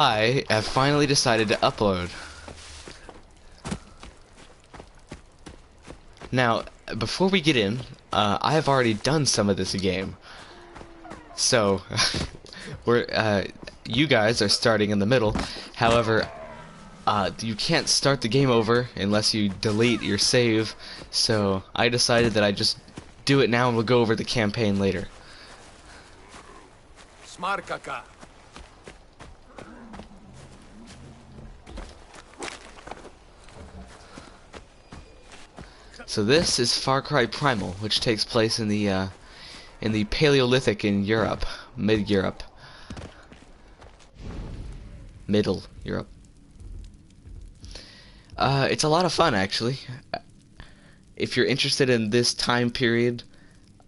I have finally decided to upload. Now, before we get in, I have already done some of this game. So, you guys are starting in the middle. However, you can't start the game over unless you delete your save. So, I decided that I'd just do it now and we'll go over the campaign later. Smarkaka. So this is Far Cry Primal, which takes place in the Paleolithic in Europe, mid-Europe, middle Europe. It's a lot of fun, actually. If you're interested in this time period,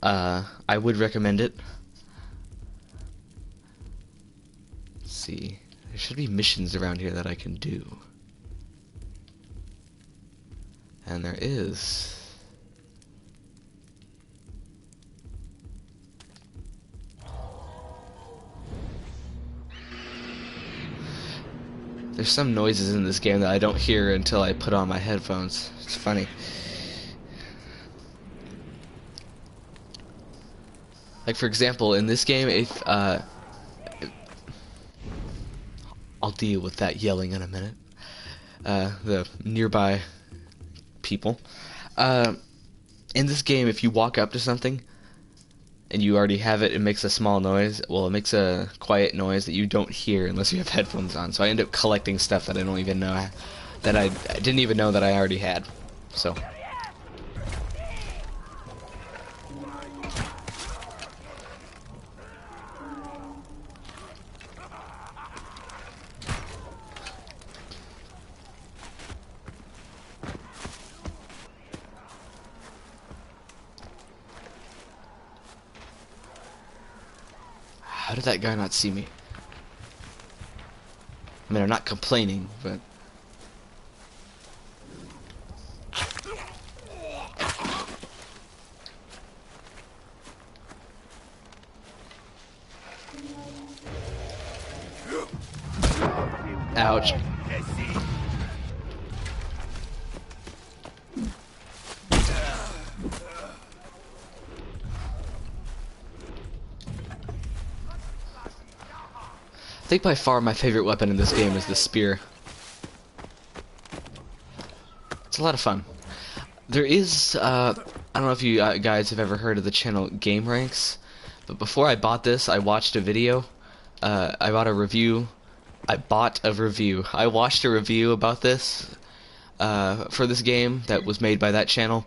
I would recommend it. Let's see, there should be missions around here that I can do. And there is. There's some noises in this game that I don't hear until I put on my headphones. It's funny. Like, for example, in this game, if I'll deal with that yelling in a minute. The nearby people. In this game, if you walk up to something and you already have it, it makes a small noise. Well, it makes a quiet noise that you don't hear unless you have headphones on. So I end up collecting stuff that I don't even know, that I didn't even know that I already had. So. How did that guy not see me? I mean, I'm not complaining, but... Ouch. I think by far my favorite weapon in this game is the spear. It's a lot of fun. There is, I don't know if you guys have ever heard of the channel Game Ranks, but before I bought this, I watched a video. I watched a review about this, for this game that was made by that channel.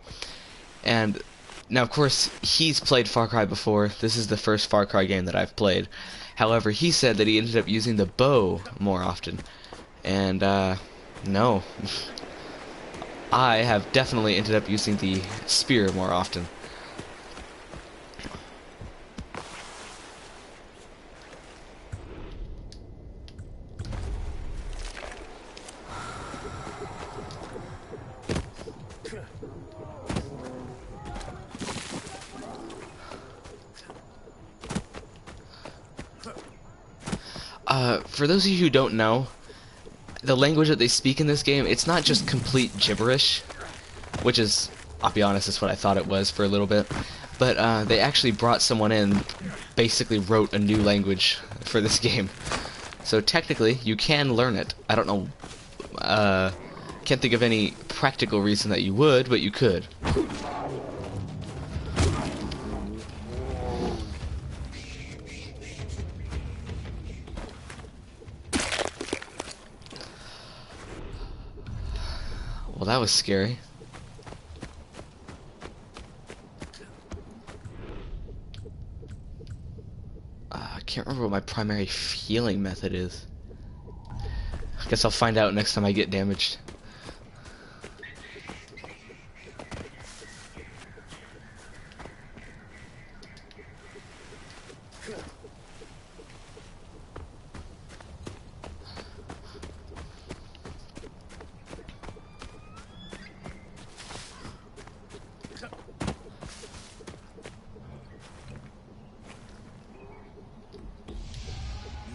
And now, of course, he's played Far Cry before. This is the first Far Cry game that I've played. However, he said that he ended up using the bow more often. And, no. I have definitely ended up using the spear more often. For those of you who don't know, the language that they speak in this game, it's not just complete gibberish, which is, I'll be honest, is what I thought it was for a little bit, but they actually brought someone in, basically wrote a new language for this game. So technically, you can learn it. I don't know, can't think of any practical reason that you would, but you could. Well, that was scary. I can't remember what my primary healing method is. I guess I'll find out next time I get damaged.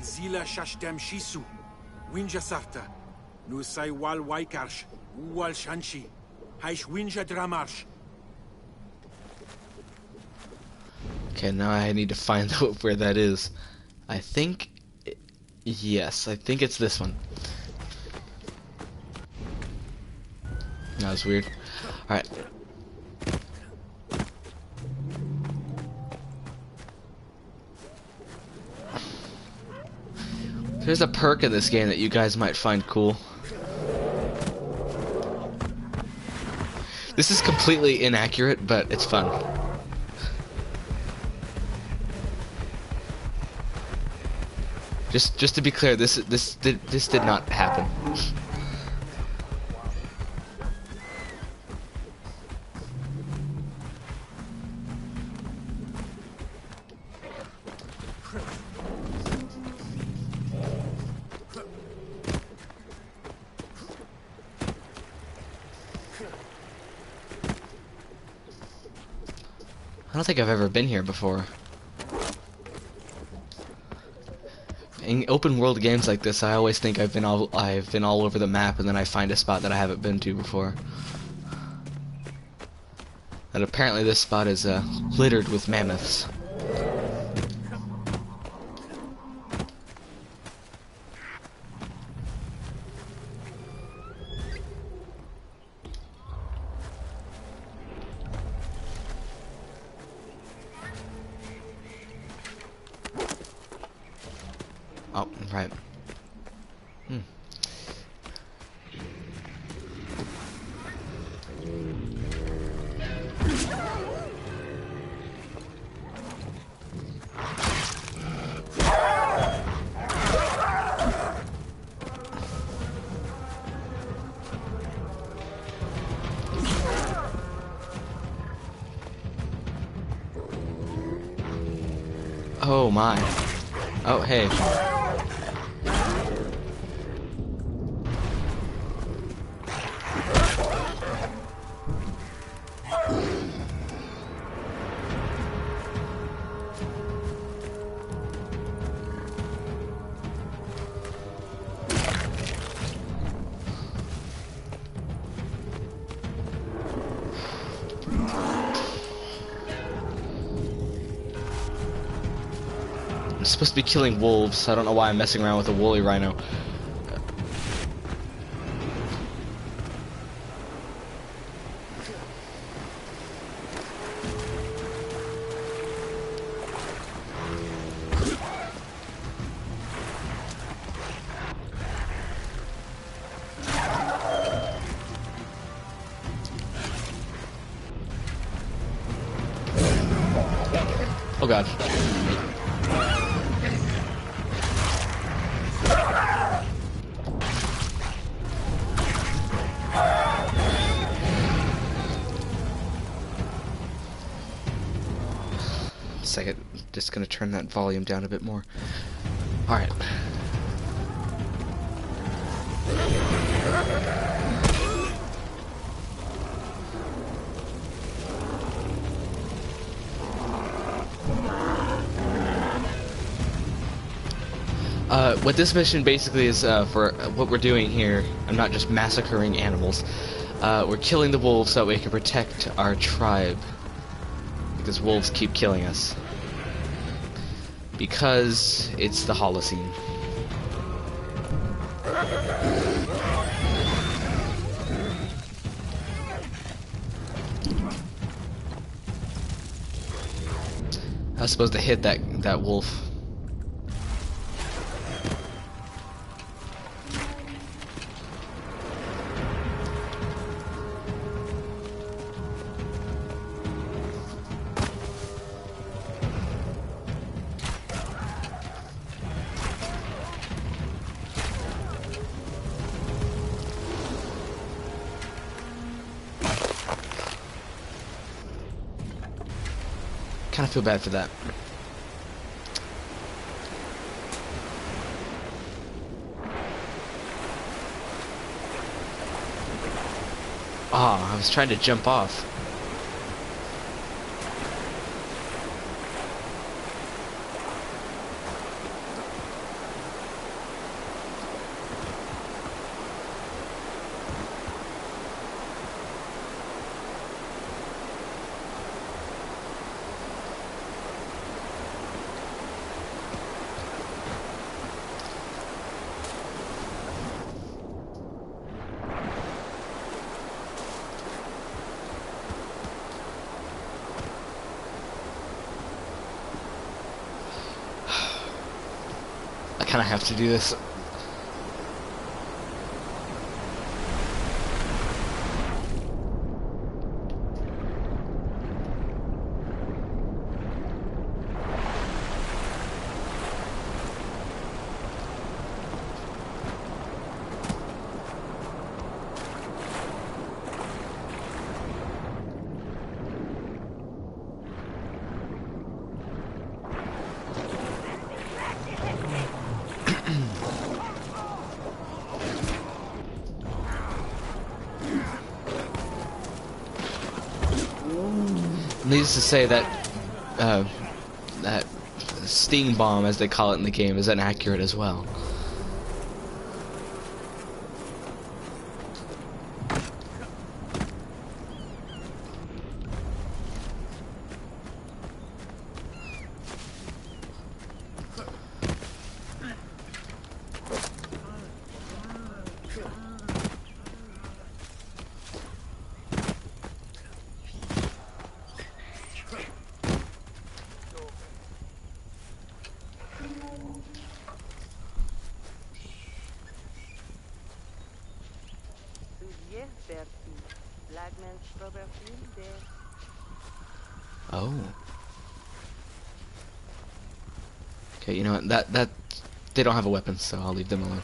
Zila shashtem shisu. Winja sarta. Nu sai wal waikarsh. Wal shanshi. Haish winja dramarsh. Okay, now I need to find out where that is. I think... Yes, I think it's this one. That was weird. Alright. There's a perk in this game that you guys might find cool. This is completely inaccurate, but it's fun. Just to be clear, this did not happen. I don't think I've ever been here before. In open world games like this, I always think I've been all over the map, and then I find a spot that I haven't been to before. And apparently this spot is littered with mammoths. Oh, right. Oh my. Oh, hey. I'm supposed to be killing wolves. I don't know why I'm messing around with a woolly rhino. Oh god. Second, just gonna turn that volume down a bit more. Alright. What this mission basically is, for what we're doing here, I'm not just massacring animals. We're killing the wolves so that we can protect our tribe. Because wolves keep killing us. Because it's the Holocene. I was supposed to hit that wolf. Kind of feel bad for that. Ah, I was trying to jump off. kind of have to do this. Needless to say that that sting bomb, as they call it in the game, is inaccurate as well. Oh. Okay, you know what? That they don't have a weapon, so I'll leave them alone.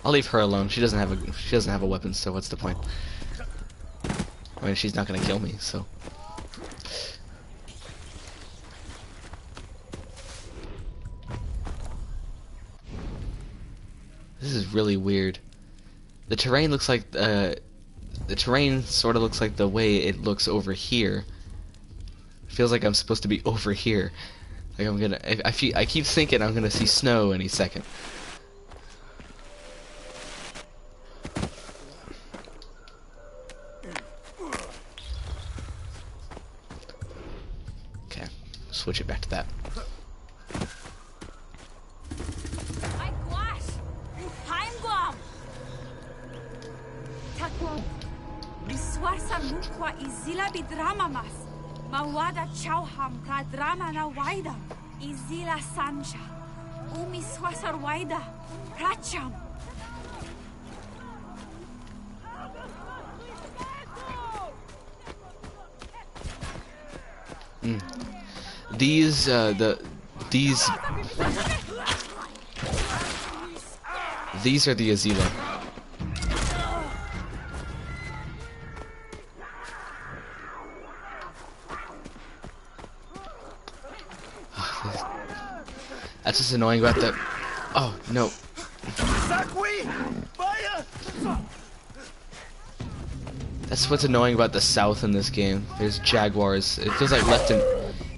I'll leave her alone. She doesn't have a weapon, so what's the point? I mean, she's not gonna kill me, so. This is really weird. The terrain looks like the terrain sort of looks like the way it looks over here. It feels like I'm supposed to be over here. Like I'm gonna. I keep thinking I'm gonna see snow any second. Okay, switch it back to that. Izila bidrama mas, mawada chauham pradrama na waida, izila sancha, umi swasar waida, pracham. These are the Azila. That's just annoying about the. Oh no. That's what's annoying about the South in this game. There's jaguars. It feels like left in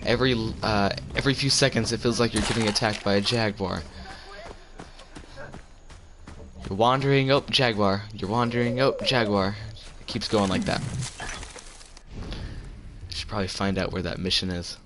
every few seconds. It feels like you're getting attacked by a jaguar. You're wandering, oh jaguar. You're wandering, oh jaguar. It keeps going like that. Should probably find out where that mission is.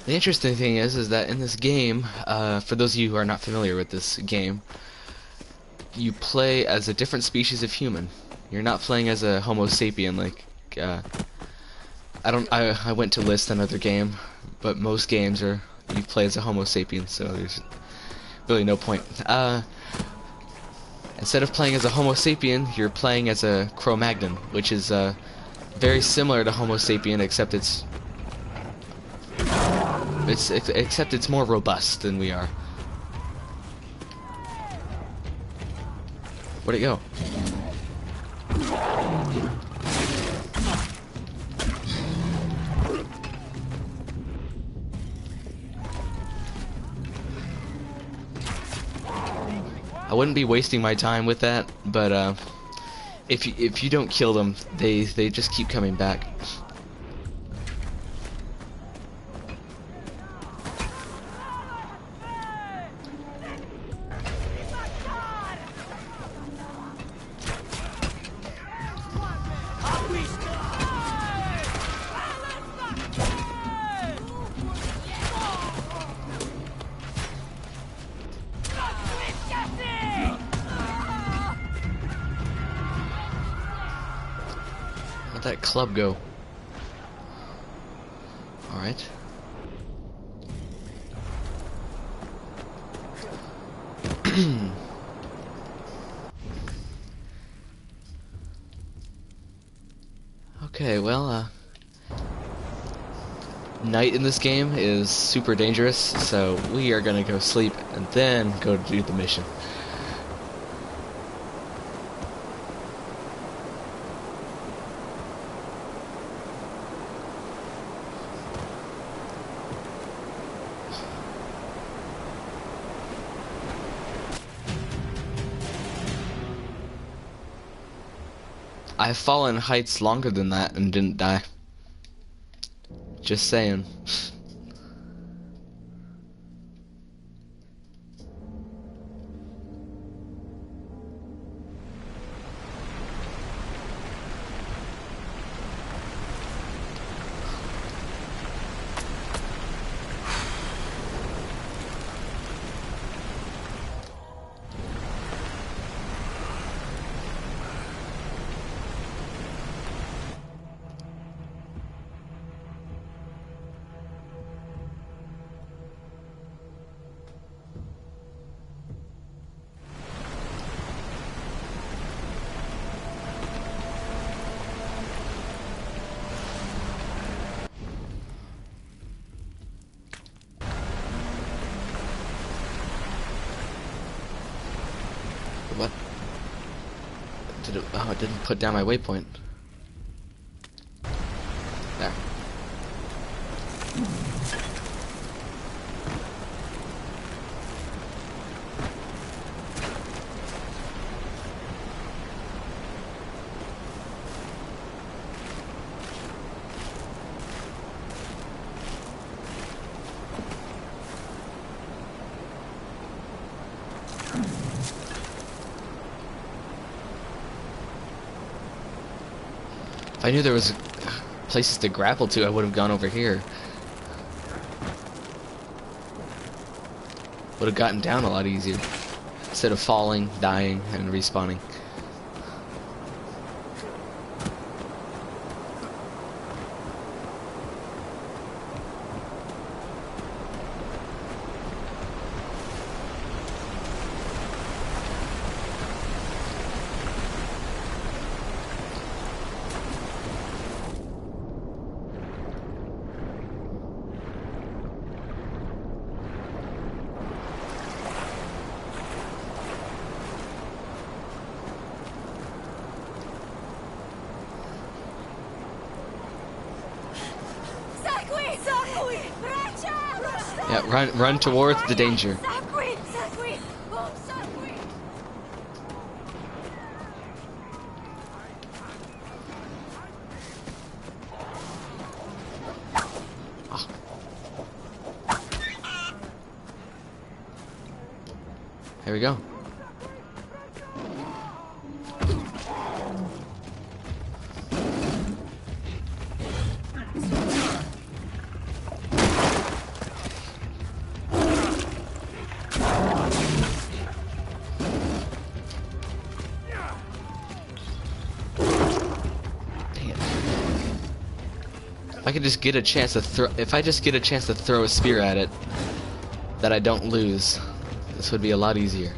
The interesting thing is that in this game, for those of you who are not familiar with this game, you play as a different species of human. You're not playing as a Homo sapien like, I went to list another game, but most games you play as a Homo sapien, so there's really no point. Instead of playing as a Homo sapien, you're playing as a Cro-Magnon, which is very similar to Homo sapien, except it's more robust than we are. Where'd it go? I wouldn't be wasting my time with that, but if you don't kill them, they just keep coming back. Where'd that club go? Alright. Okay, well, night in this game is super dangerous, so we are gonna go sleep and then go do the mission. I've fallen heights longer than that and didn't die. Just saying. What? Did it? Oh, it didn't put down my waypoint. There. If I knew there was places to grapple to, I would have gone over here. Would have gotten down a lot easier. Instead of falling, dying, and respawning. Yeah, run towards the danger. Oh. Here we go. If I could just get a chance to throw, if I just get a chance to throw a spear at it, that I don't lose, this would be a lot easier.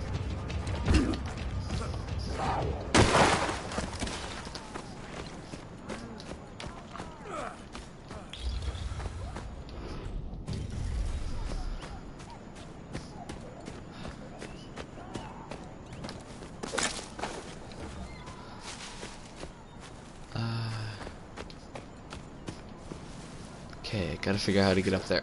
Okay, gotta figure out how to get up there.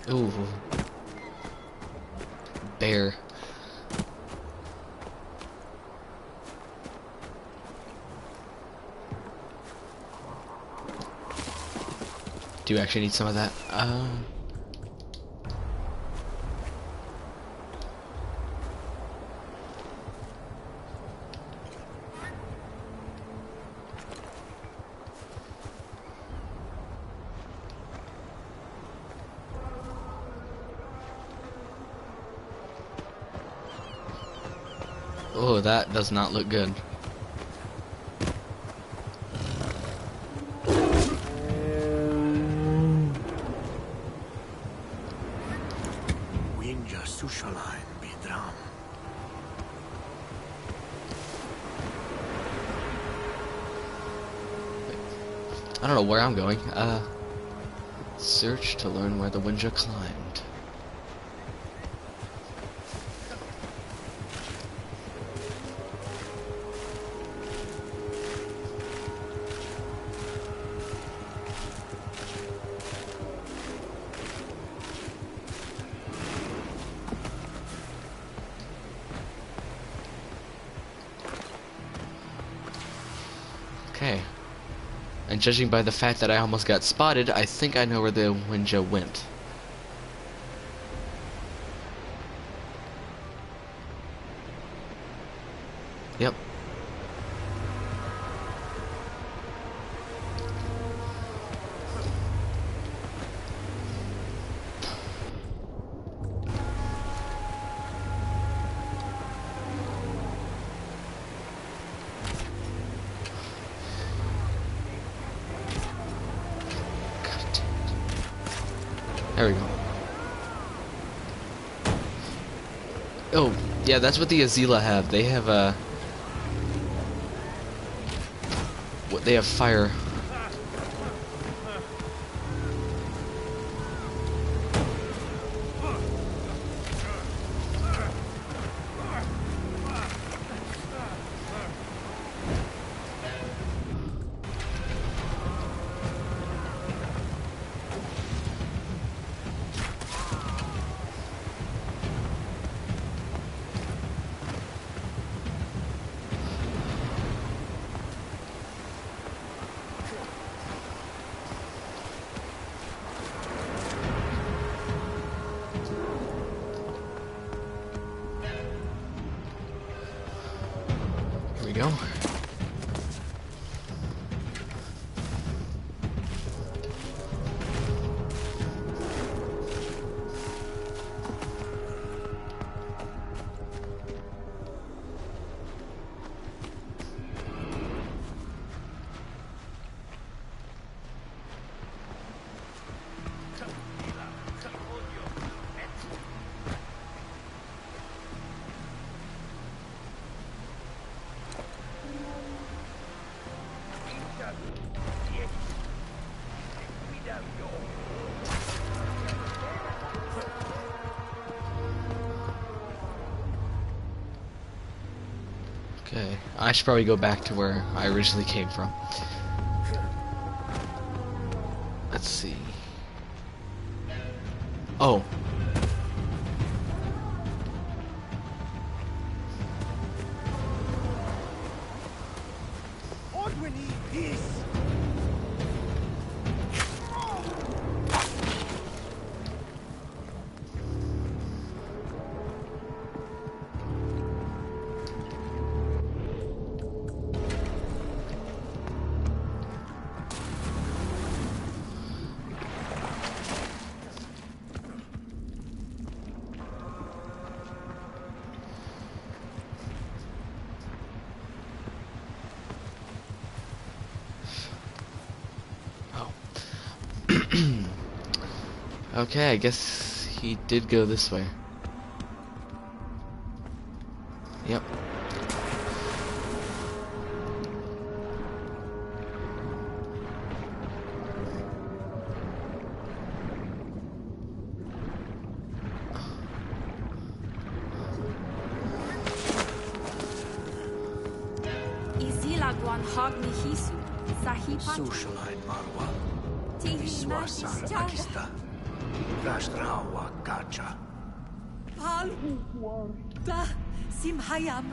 Ooh. Bear. Do you actually need some of that? Oh, that does not look good. Winja Sushaline Bidram. I don't know where I'm going. Search to learn where the Winja climbed. Okay. And judging by the fact that I almost got spotted, I think I know where the Winja went. Yep. There we go. Oh, yeah, that's what the Azila have. They have what they have fire. Here we go. Okay, I should probably go back to where I originally came from. Let's see. Oh. Okay, I guess he did go this way. Yep. Izila guan hogni hisu. Sahipat. Sushaline Marwa. Tihi Iswasar matis jala. Akista. Rastrawa Gacha. Palhu da Simhayam.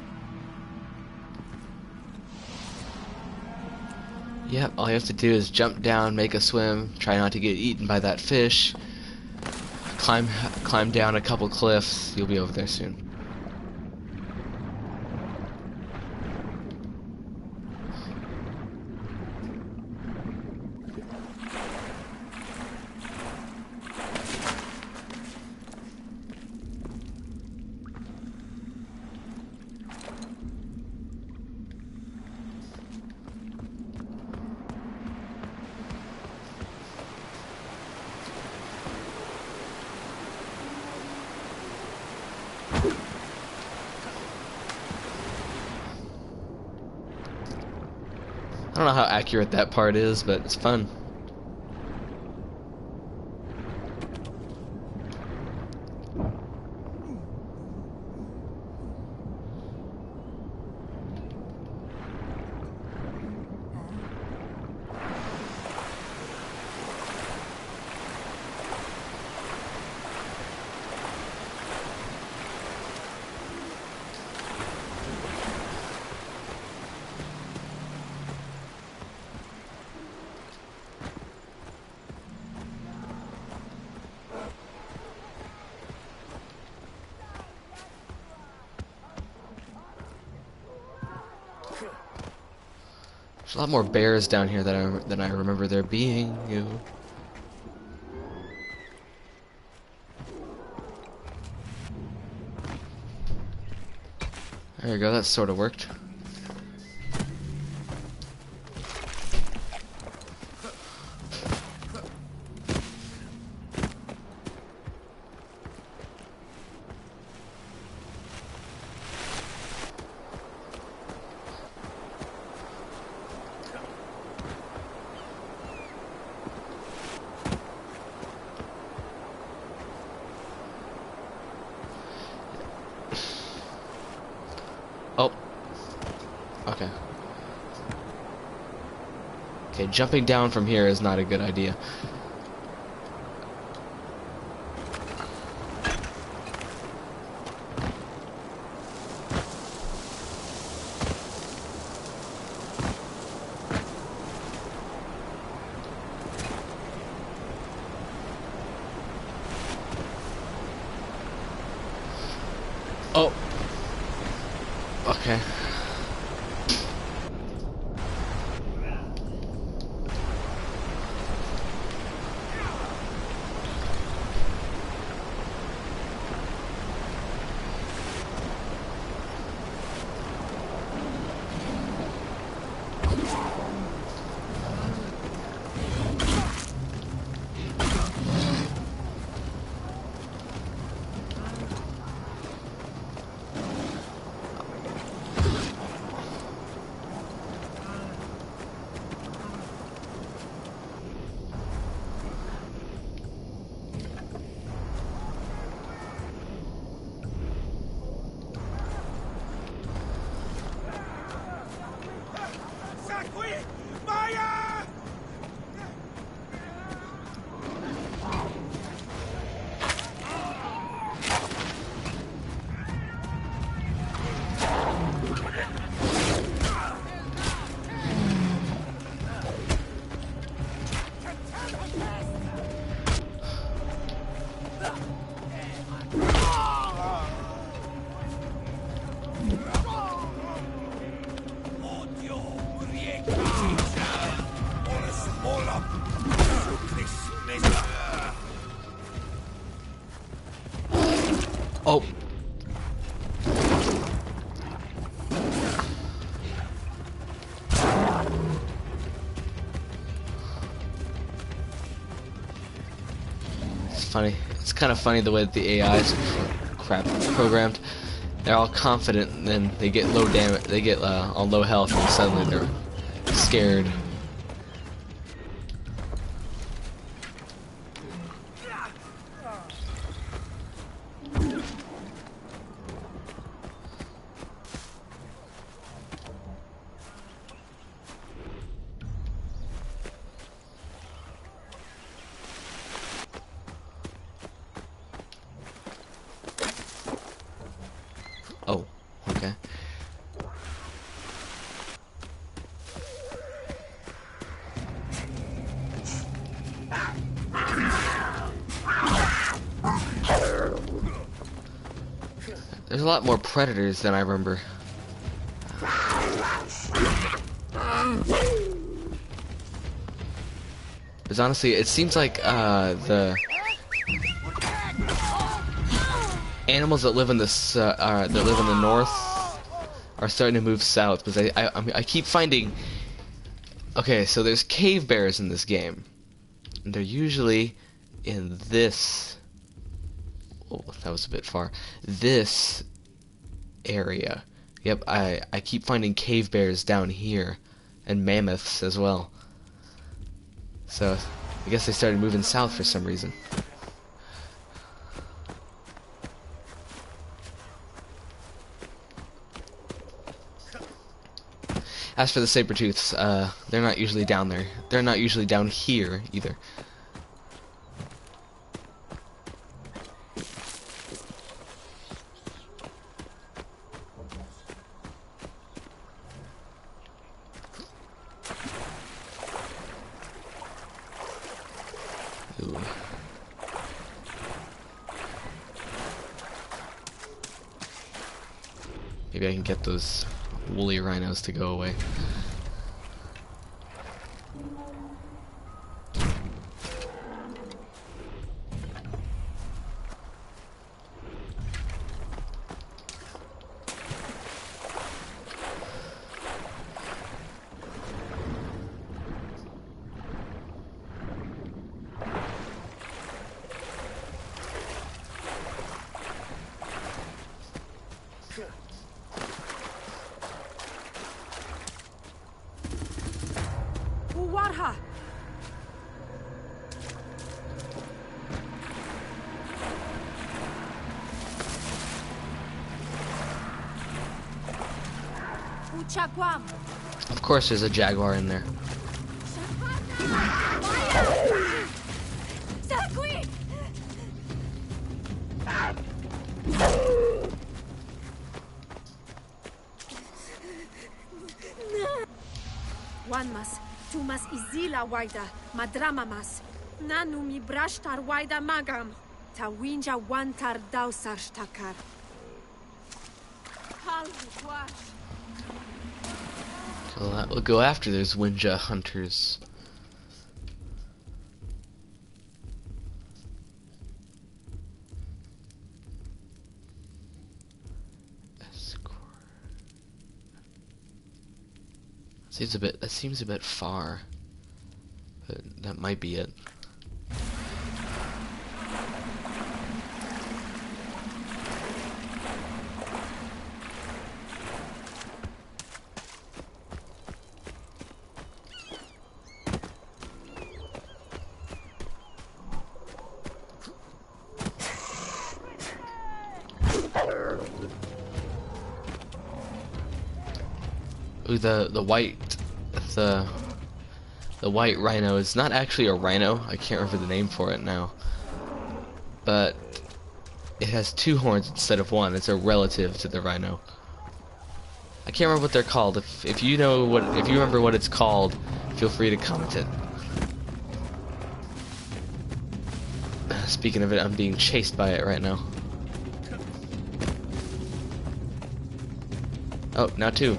Yep, all you have to do is jump down, make a swim, try not to get eaten by that fish, climb down a couple cliffs, you'll be over there soon. I don't know how accurate that part is, but it's fun. There's a lot more bears down here than I remember there being. There you go, that sort of worked. Oh. Okay. Okay, jumping down from here is not a good idea. Oh. Okay. Oh. It's funny. It's kind of funny the way that the AI is programmed. They're all confident, and then they get low damage. They get on low health, and suddenly they're scared. There's a lot more predators than I remember. Because honestly, it seems like the animals that live in this that live in the north are starting to move south. Because I keep finding. Okay, so there's cave bears in this game, and they're usually in this. Oh, that was a bit far. This area. Yep, I keep finding cave bears down here, and mammoths as well. So, I guess they started moving south for some reason. As for the saber-tooths, they're not usually down there. They're not usually down here, either. Ooh. Maybe I can get those woolly rhinos to go away. Uwarha! Uchaguam! Of course there's a jaguar in there. Sakui! One mas, two mas izila waida, madrama mas. Nanu mi brashtar waida magam. Tawinja wantar dausar shtakar. Halvi wash. We'll go after those Winja hunters. That seems a bit far, but that might be it. Ooh, the white rhino is not actually a rhino. I can't remember the name for it now, but it has two horns instead of one. It's a relative to the rhino. I can't remember what they're called. If you remember what it's called, feel free to comment it. Speaking of it, I'm being chased by it right now. Oh, now two.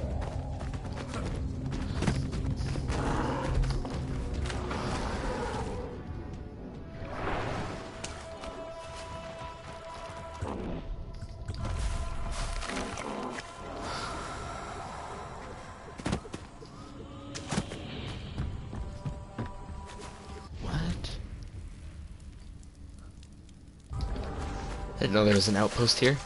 I didn't know there was an outpost here.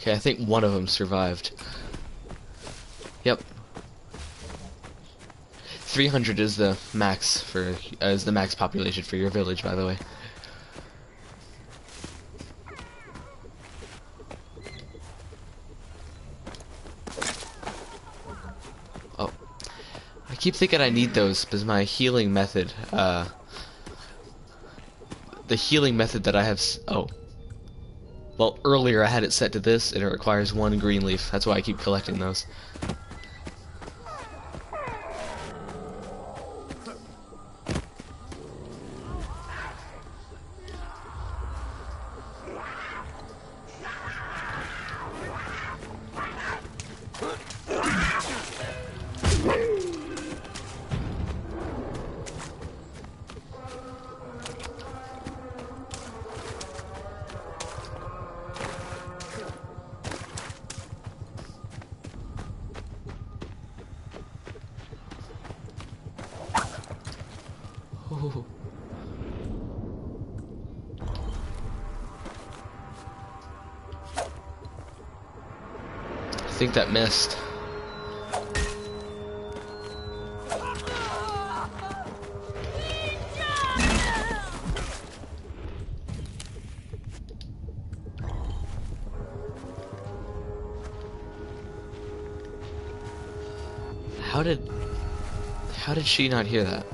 Okay, I think one of them survived. Yep. 300 is the max population for your village, by the way. Oh, I keep thinking I need those because my healing method, the healing method that I have. Oh, well, earlier I had it set to this, and it requires 1 green leaf. That's why I keep collecting those. Ooh. I think that missed. How did she not hear that?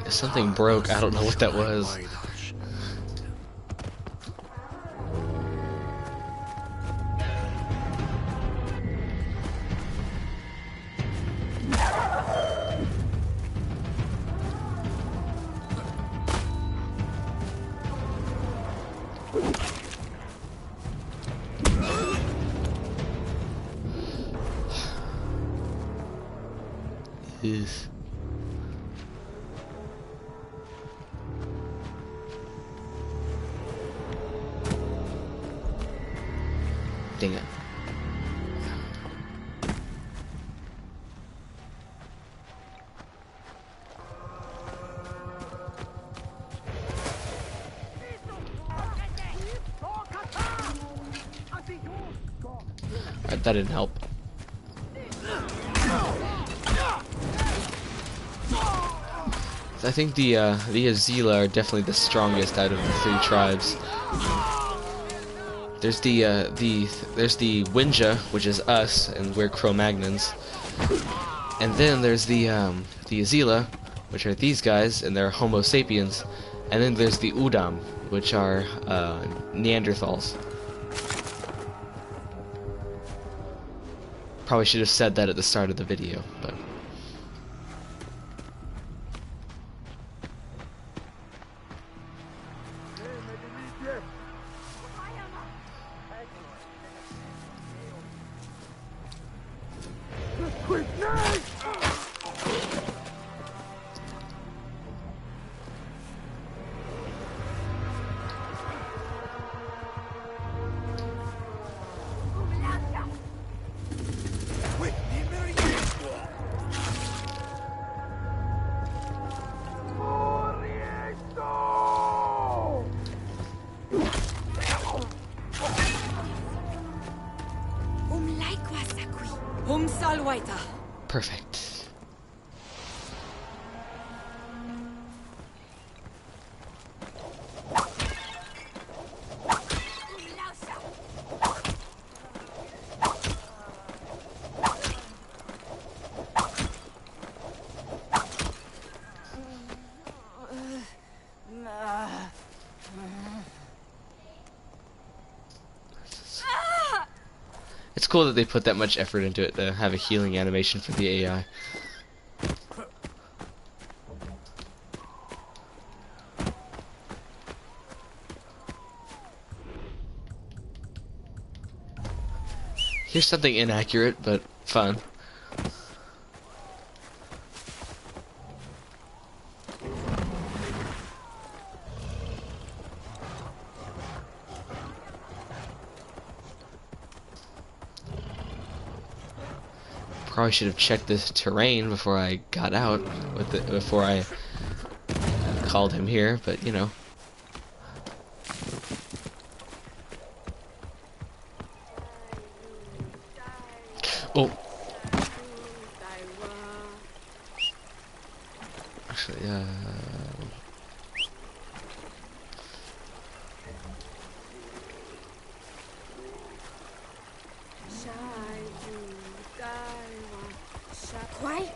Something broke. I don't know what that was. Yes. Dang it. Alright, that didn't help. I think the Azila are definitely the strongest out of the 3 tribes. There's the Winja, which is us, and we're Cro-Magnons. And then there's the Azila, which are these guys, and they're Homo sapiens. And then there's the Udam, which are Neanderthals. Probably should have said that at the start of the video, but. Perfect. It's cool that they put that much effort into it to have a healing animation for the AI. Here's something inaccurate, but fun. probably should have checked this terrain before I got out before I called him here, but you know. Oh. Actually, Why?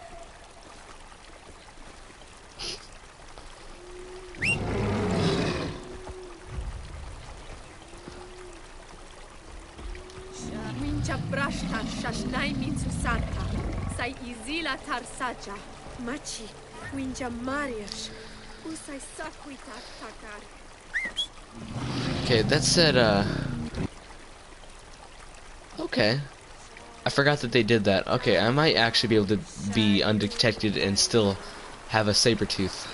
Wincha brashta shashnai minsu santa. Sai izila tarsaja. Machi. Wincha mariash. Usai sakuita takar. okay, that said, okay. I forgot that they did that. Okay, I might actually be able to be undetected and still have a saber tooth.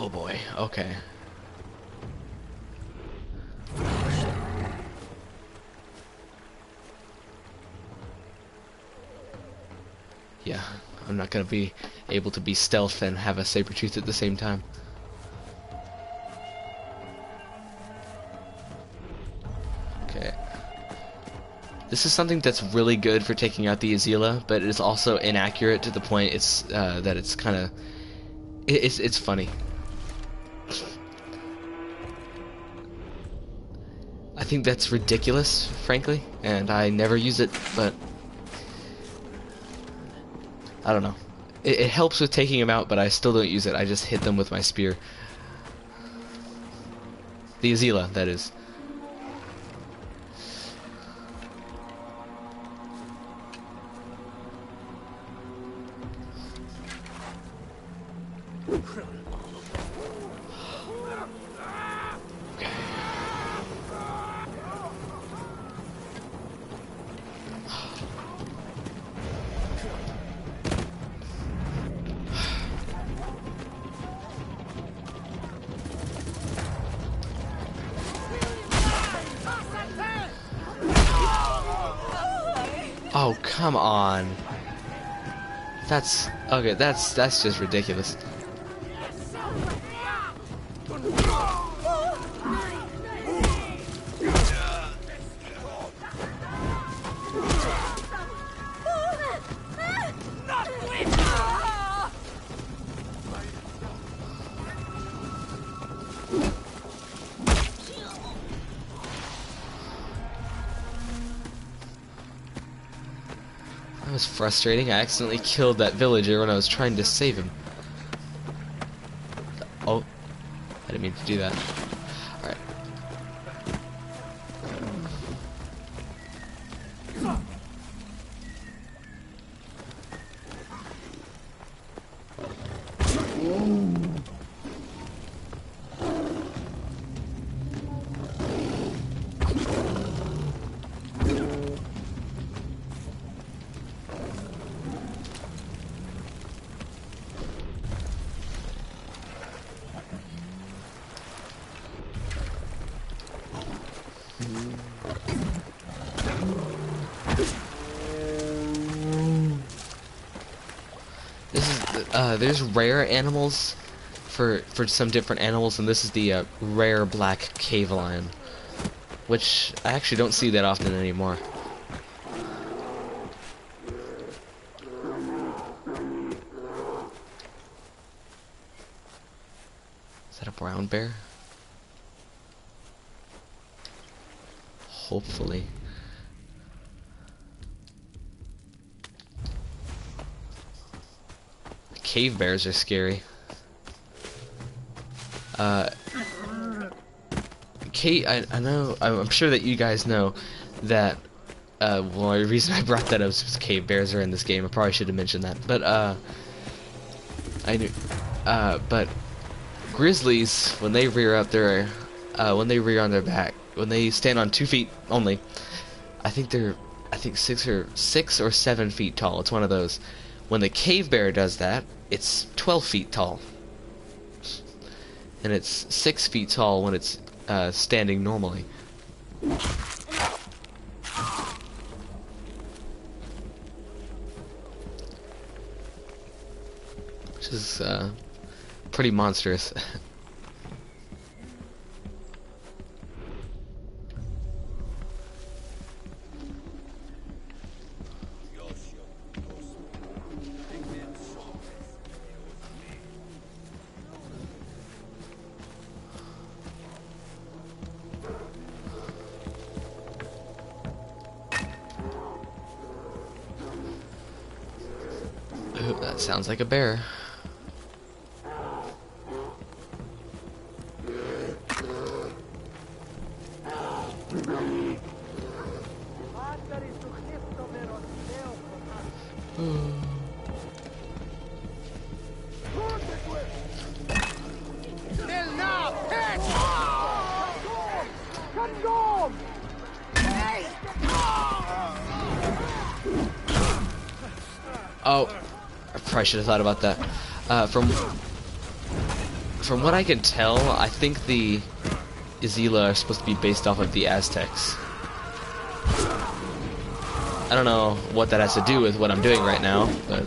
Oh boy, okay. Yeah, I'm not gonna be able to be stealth and have a saber tooth at the same time. Okay. This is something that's really good for taking out the Azila, but it is also inaccurate to the point it's that it's kind of it's funny. I think that's ridiculous, frankly, and I never use it, but I don't know. It helps with taking them out, but I still don't use it. I just hit them with my spear. The Azila, that is. Oh, come on. That's okay, that's just ridiculous. That was frustrating. I accidentally killed that villager when I was trying to save him. Oh, I didn't mean to do that. Alright. There's rare animals for some different animals, and this is the rare black cave lion, which I actually don't see that often anymore. Is that a brown bear? Hopefully. Cave bears are scary. I know, I'm sure that you guys know that, well, the reason I brought that up is because cave bears are in this game. I probably should have mentioned that, but, But grizzlies, when they rear up their, when they rear on their back, when they stand on 2 feet only, I think 6 or 7 feet tall. It's one of those. When the cave bear does that, it's 12 feet tall, and it's 6 feet tall when it's standing normally. Which is pretty monstrous. Ooh, that sounds like a bear. Oh, I probably should have thought about that. From what I can tell, I think the Izila are supposed to be based off of the Aztecs. I don't know what that has to do with what I'm doing right now, but...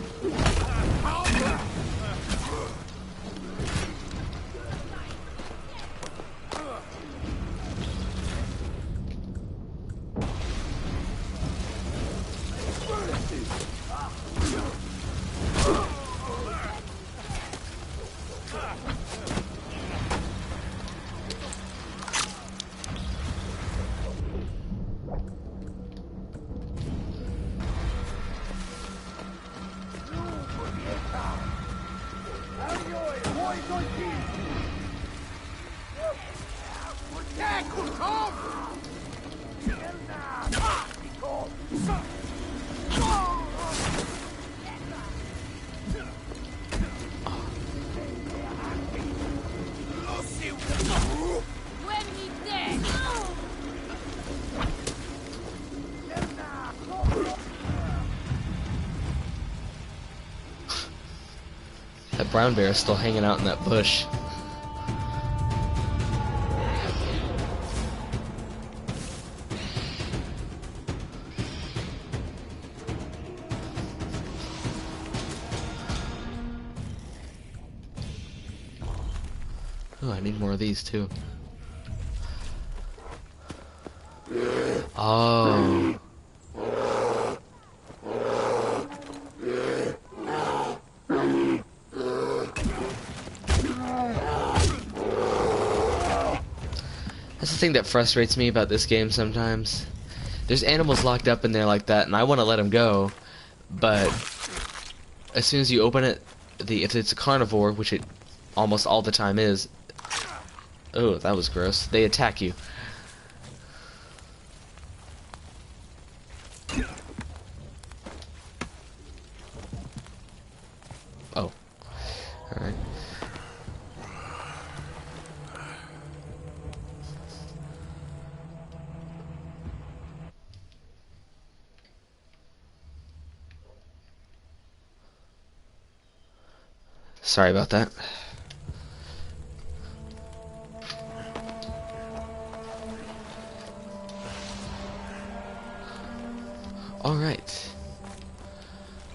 That brown bear is still hanging out in that bush. Oh, I need more of these too. Oh. That's the thing that frustrates me about this game sometimes. There's animals locked up in there like that, and I want to let them go, but as soon as you open it, if it's a carnivore, which it almost all the time is, oh, that was gross, they attack you. Oh. Alright. Sorry about that. Alright.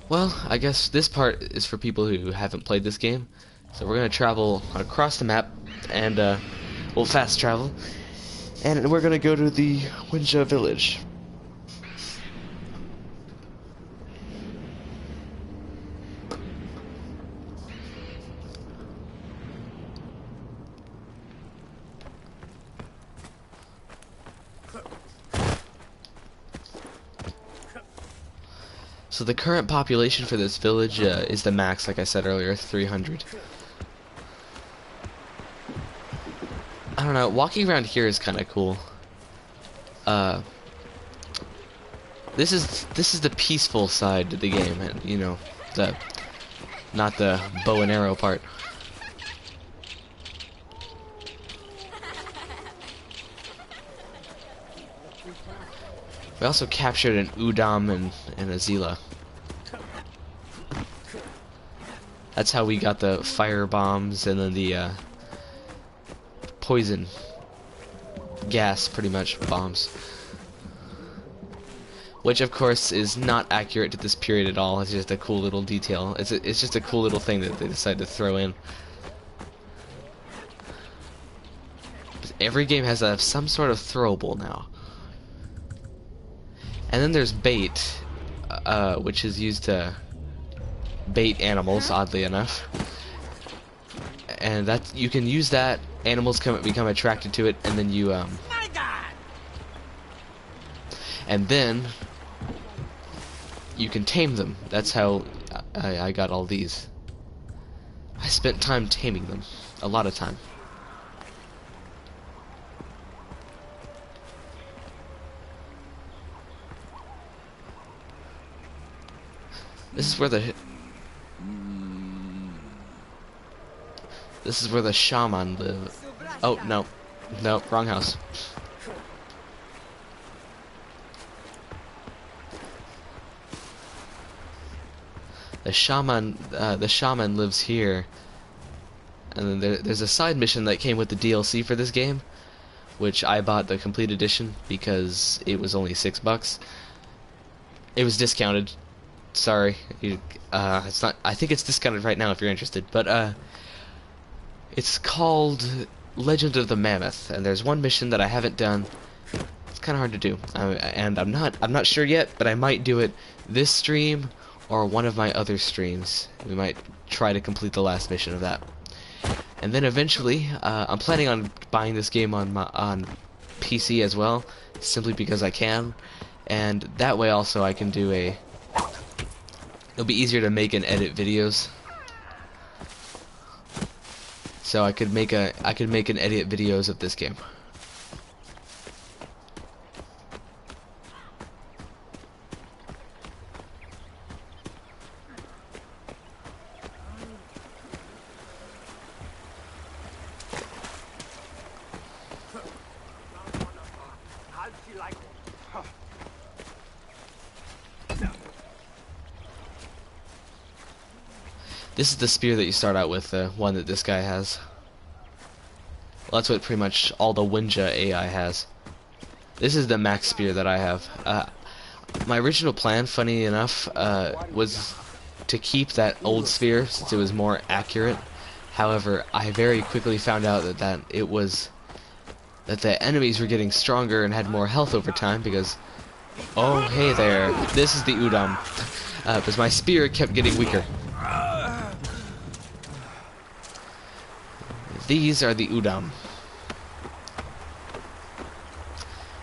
Well, I guess this part is for people who haven't played this game. So we're going to travel across the map, and we'll fast travel. And we're going to go to the Winja village. So the current population for this village is the max, like I said earlier, 300. I don't know, walking around here is kind of cool. This is the peaceful side of the game, and you know, not the bow and arrow part. We also captured an Udam and a Zila. That's how we got the fire bombs and then the poison gas, pretty much, bombs. Which, of course, is not accurate to this period at all. It's just a cool little detail. It's just a cool little thing that they decided to throw in. Every game has some sort of throwable now. And then there's bait, which is used to bait animals, oddly enough. And that you can use that. Animals become attracted to it, and then you and then you can tame them. That's how I got all these. I spent time taming them, a lot of time. This is where the shaman live. Oh no, wrong house. The shaman lives here, and then there's a side mission that came with the DLC for this game, which I bought the complete edition because it was only $6. It was discounted. Sorry, it's not. I think it's discounted right now if you're interested. But it's called Legend of the Mammoth, and there's one mission that I haven't done. It's kind of hard to do, and I'm not sure yet, but I might do it this stream or one of my other streams. We might try to complete the last mission of that, and then eventually, I'm planning on buying this game on PC as well, simply because I can, and that way also I can do a. It'll be easier to make and edit videos. So I could make and edit videos of this game. This is the spear that you start out with, the one that this guy has. Well, that's what pretty much all the Winja AI has. This is the max spear that I have. My original plan, funny enough, was to keep that old spear since it was more accurate. However, I very quickly found out that the enemies were getting stronger and had more health over time because... Oh, hey there. This is the Udam. Because my spear kept getting weaker. These are the Udam.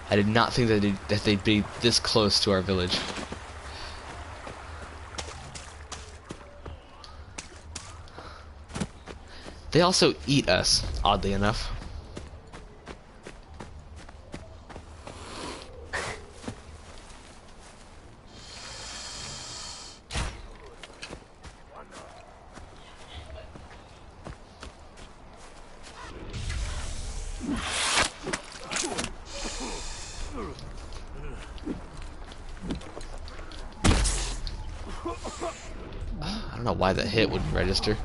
I did not think that they'd be this close to our village. They also eat us, oddly enough. I don't know why the hit wouldn't register.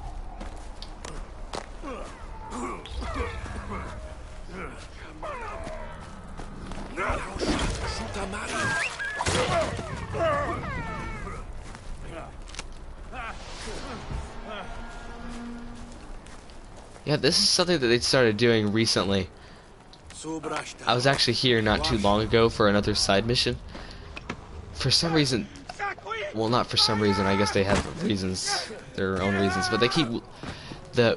Yeah, this is something that they started doing recently. I was actually here not too long ago for another side mission. For some reason, well, not for some reason, I guess they have reasons, their own reasons, but the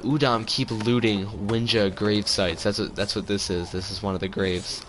Udam keep looting Winja grave sites. That's what this is. This is one of the graves.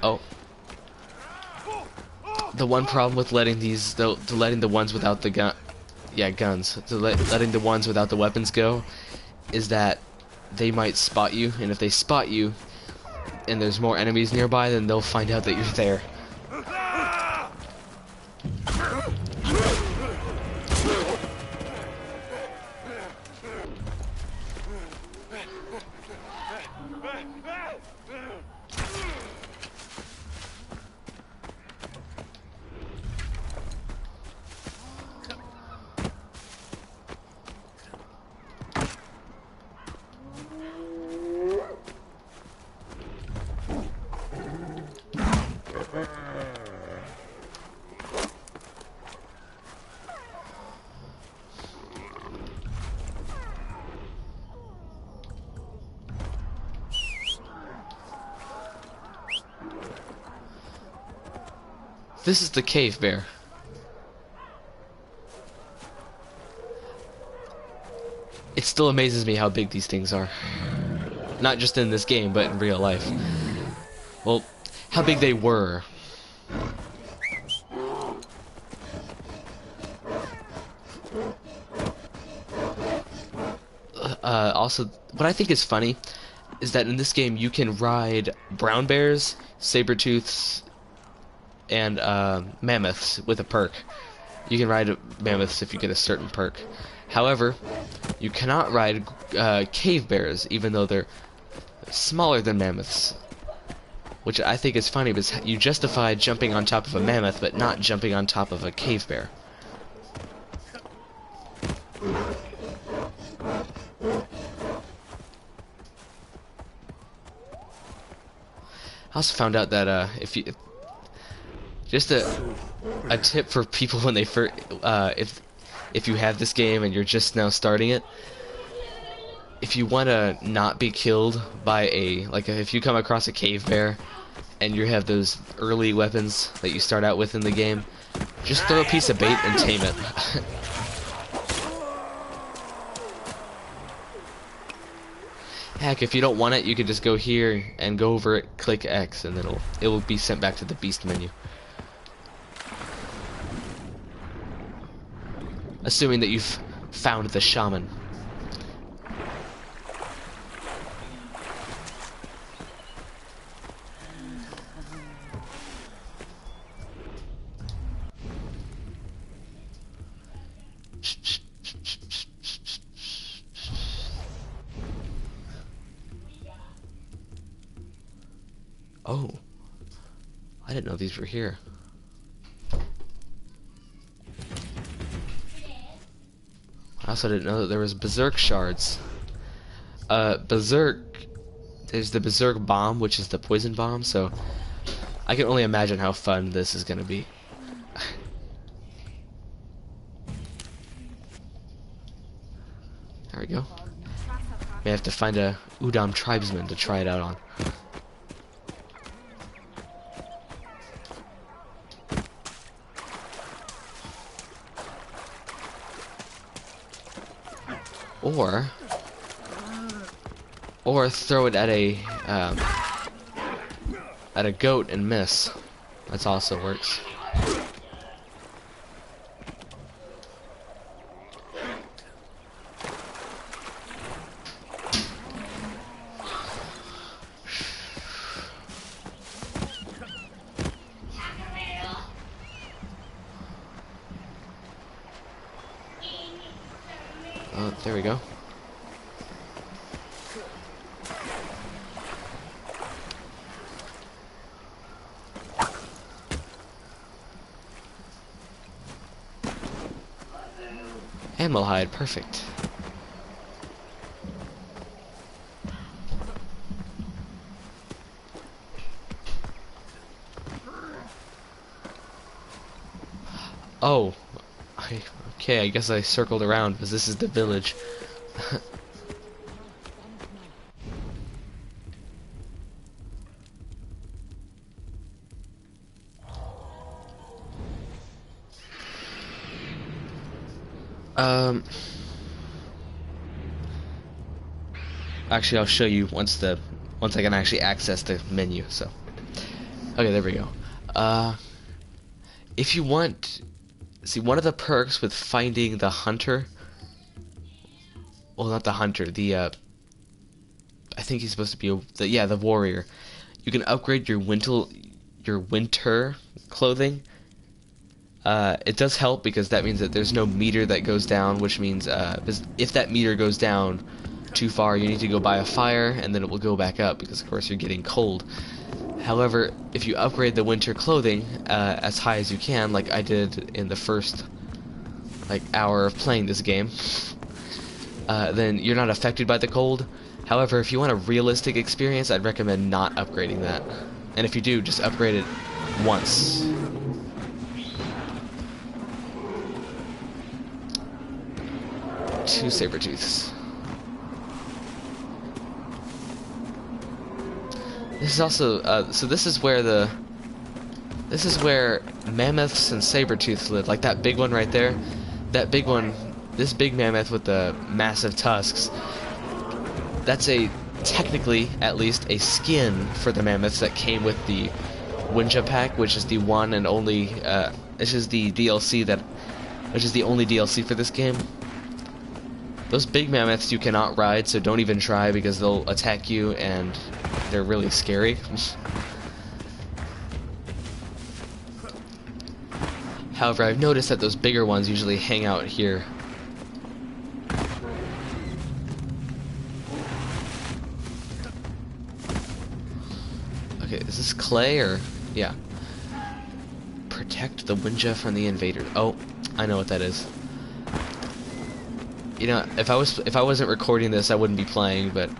Oh. The one problem with letting letting the ones without the guns, letting the ones without the weapons go, is that they might spot you, and if they spot you, and there's more enemies nearby, then they'll find out that you're there. This is the cave bear. It still amazes me how big these things are. Not just in this game, but in real life. Well, how big they were. Also, what I think is funny is that in this game you can ride brown bears, saber-tooths, and mammoths with a perk. You can ride mammoths if you get a certain perk. However, you cannot ride cave bears, even though they're smaller than mammoths. Which I think is funny, because you justify jumping on top of a mammoth, but not jumping on top of a cave bear. I also found out that just a tip for people when they first, if you have this game and you're just now starting it, if you want to not be killed by if you come across a cave bear and you have those early weapons that you start out with in the game, just throw a piece of bait and tame it. Heck, if you don't want it, you can just go here and go over it, click X, and it will be sent back to the beast menu. Assuming that you've found the shaman. Oh, I didn't know these were here. I also didn't know that there was berserk shards. Berserk, there's the berserk bomb, which is the poison bomb, so I can only imagine how fun this is gonna be. There we go. May have to find a Udam tribesman to try it out on. Or throw it at a goat and miss. That also works. Oh, there we go. Animal hide, perfect. Oh, okay, I guess I circled around because this is the village. Actually, I'll show you once I can actually access the menu. So, Okay, there we go. If you want, see, one of the perks with finding the hunter, well, not the hunter, the I think he's supposed to be the warrior. You can upgrade your winter clothing. It does help because that means that there's no meter that goes down, which means if that meter goes down too far, you need to go by a fire, and then it will go back up because, of course, you're getting cold. However, if you upgrade the winter clothing as high as you can, like I did in the first hour of playing this game, then you're not affected by the cold. However, if you want a realistic experience, I'd recommend not upgrading that. And if you do, just upgrade it once. Two saber-tooths. This is also so this is where mammoths and saber-tooths live. Like that big one right there. That big one, this big mammoth with the massive tusks. That's technically at least a skin for the mammoths that came with the Winja pack, which is the one and only this is the DLC which is the only DLC for this game. Those big mammoths you cannot ride, so don't even try because they'll attack you and they're really scary. However, I've noticed that those bigger ones usually hang out here. Okay, is this clay or... yeah. Protect the Winja from the invader. Oh, I know what that is. You know, if I wasn't recording this, I wouldn't be playing, but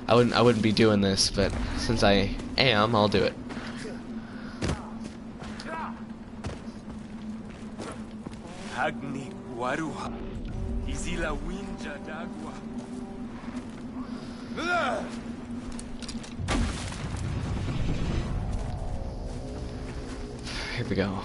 I wouldn't be doing this, but since I am, I'll do it. Agni Guaruha. Izila Winja Dagua. Here we go.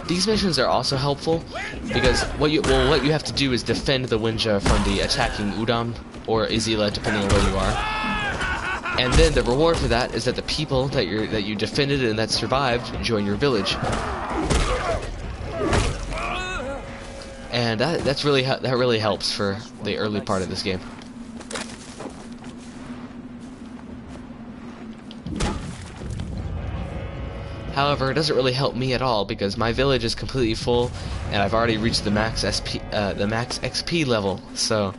These missions are also helpful because what you have to do is defend the Winja from the attacking Udam or Izila, depending on where you are. And then the reward for that is that the people that you defended and that survived join your village. And that really helps for the early part of this game. However, it doesn't really help me at all because my village is completely full, and I've already reached the max XP level. So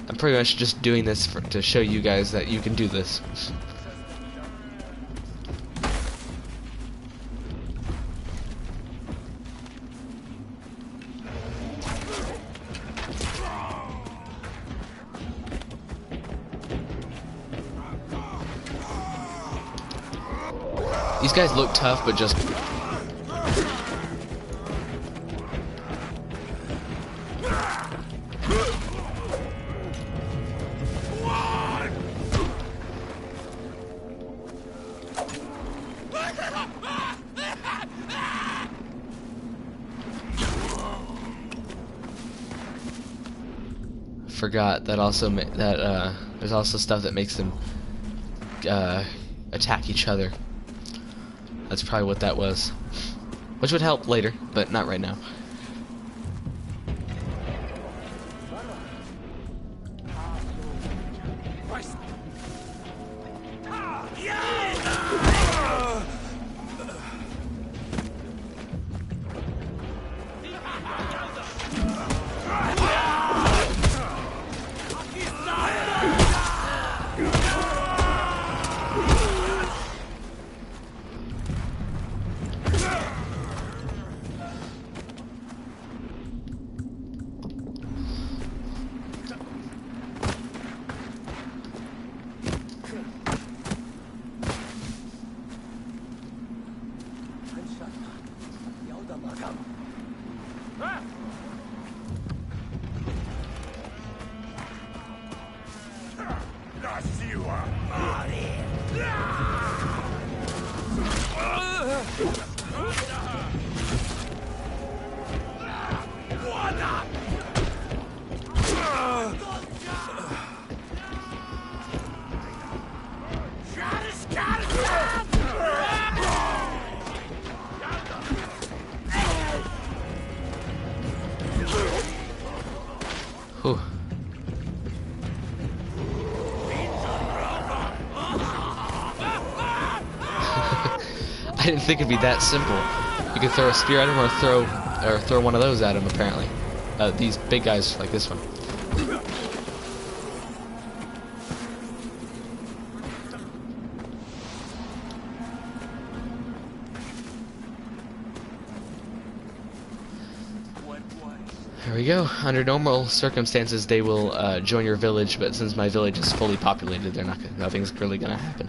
I'm pretty much just doing this to show you guys that you can do this. These guys look tough, but just... Forgot that also there's also stuff that makes them attack each other. That's probably what that was. Which would help later, but not right now. Whew. I didn't think it'd be that simple. You could throw a spear at him or throw one of those at him, apparently. These big guys like this one. There we go. Under normal circumstances, they will join your village, but since my village is fully populated, nothing's really gonna happen.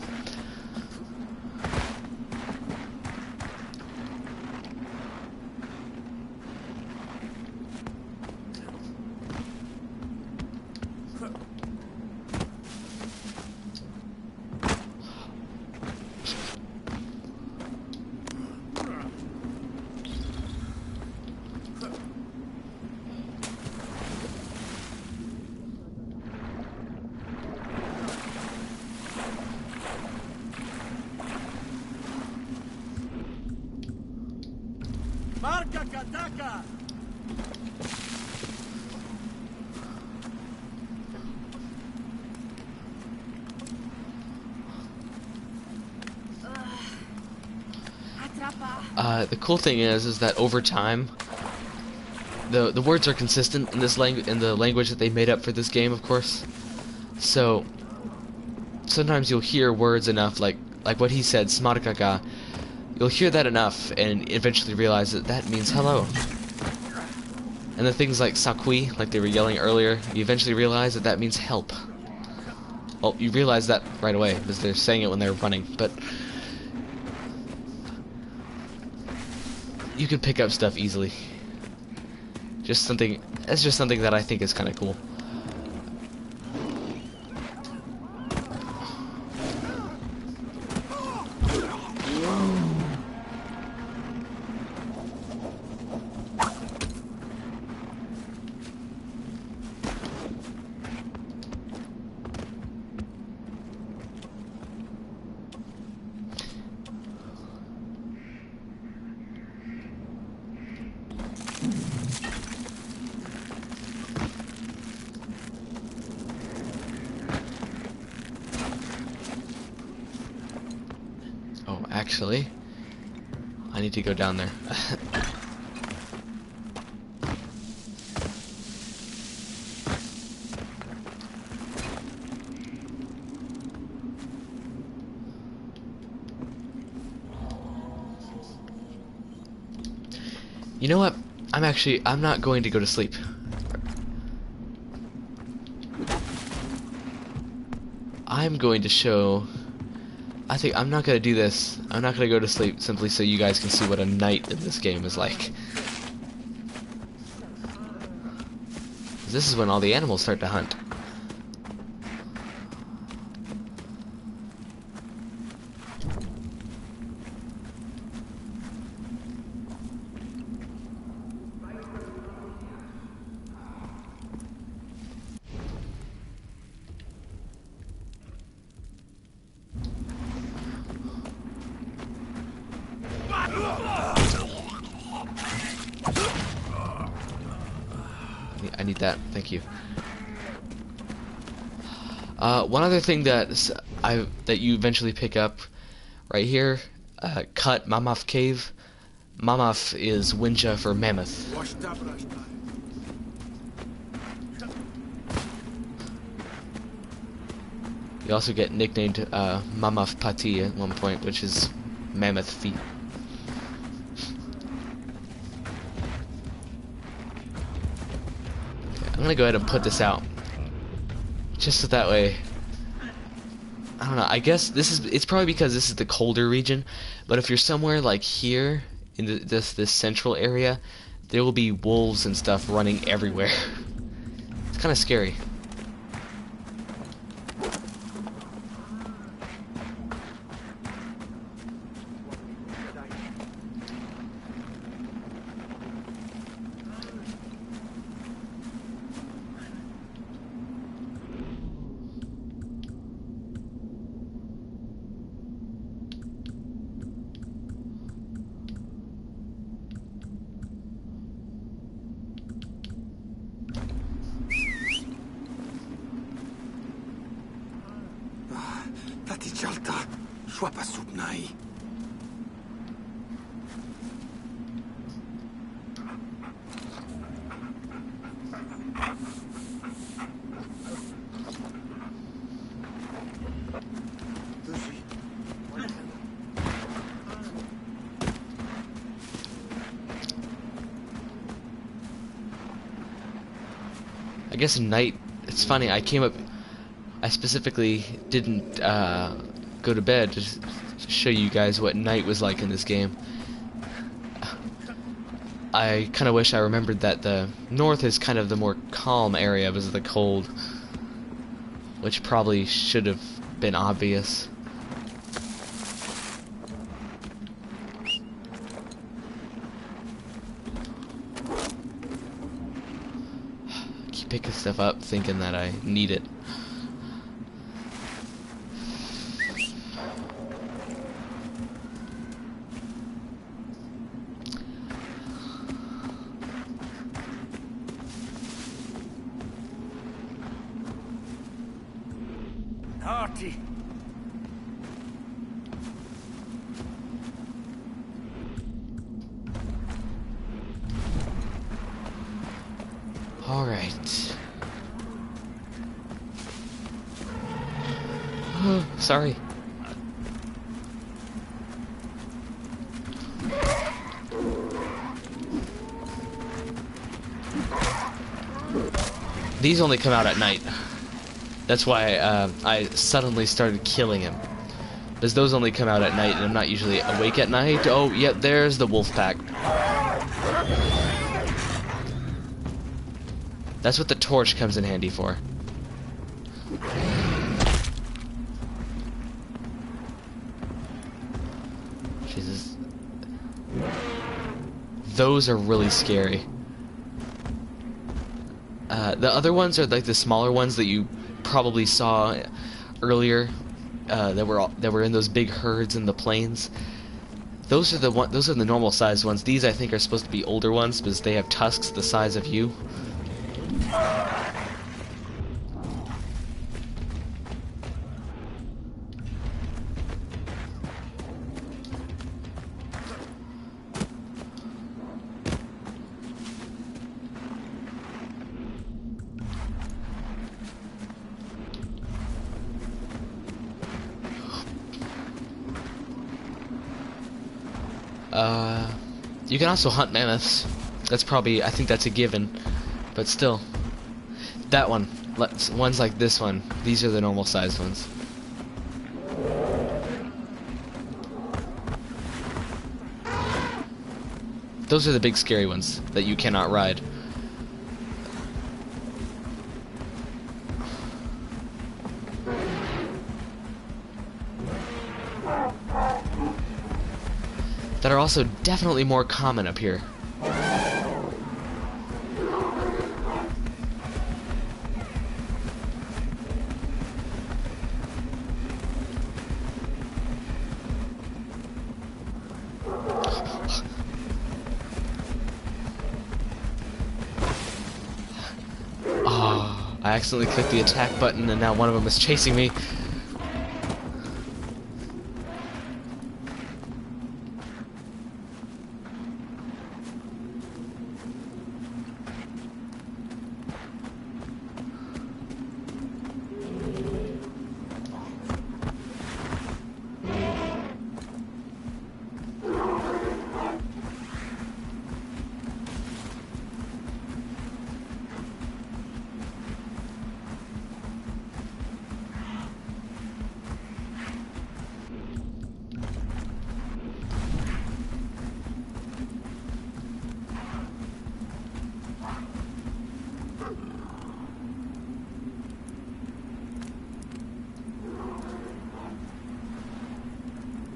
Marca Kataka! The cool thing is that over time, the words are consistent in this in the language that they made up for this game, of course. So sometimes you'll hear words enough, like what he said, smarkaka. You'll hear that enough and eventually realize that that means hello. And the things like sakui, like they were yelling earlier, you eventually realize that that means help. Well, you realize that right away because they're saying it when they're running, but you can pick up stuff easily. That's just something that I think is kind of cool. Actually, I need to go down there. You know what? I'm not going to go to sleep. I'm going to show... I think I'm not going to do this. I'm not going to go to sleep simply so you guys can see what a night in this game is like. This is when all the animals start to hunt. I need that. Thank you. One other thing that you eventually pick up right here, cut Mammoth Cave. Mammoth is Winja for mammoth. You also get nicknamed Mammoth Pati at one point, which is mammoth feet. I'm gonna go ahead and put this out, just so that way. I don't know. I guess it's probably because this is the colder region, but if you're somewhere like here in this central area, there will be wolves and stuff running everywhere. It's kind of scary. Jalta, sois pas soupnaï. I guess night. It's funny. I specifically didn't go to bed to show you guys what night was like in this game. I kind of wish I remembered that the north is kind of the more calm area because of the cold, which probably should have been obvious. Keep picking stuff up, thinking that I need it. Artie. All right. Sorry. These only come out at night. That's why I suddenly started killing him. Because those only come out at night, and I'm not usually awake at night. Oh, yep, there's the wolf pack. That's what the torch comes in handy for. Jesus. Those are really scary. The other ones are like the smaller ones that you probably saw earlier, that were in those big herds in the plains. Those are the normal sized ones. These I think are supposed to be older ones because they have tusks the size of you. You can also hunt mammoths. That's probably, I think that's a given. But still. That one. Ones like this one. These are the normal sized ones. Those are the big scary ones that you cannot ride. That are also definitely more common up here. Oh, I accidentally clicked the attack button and now one of them is chasing me.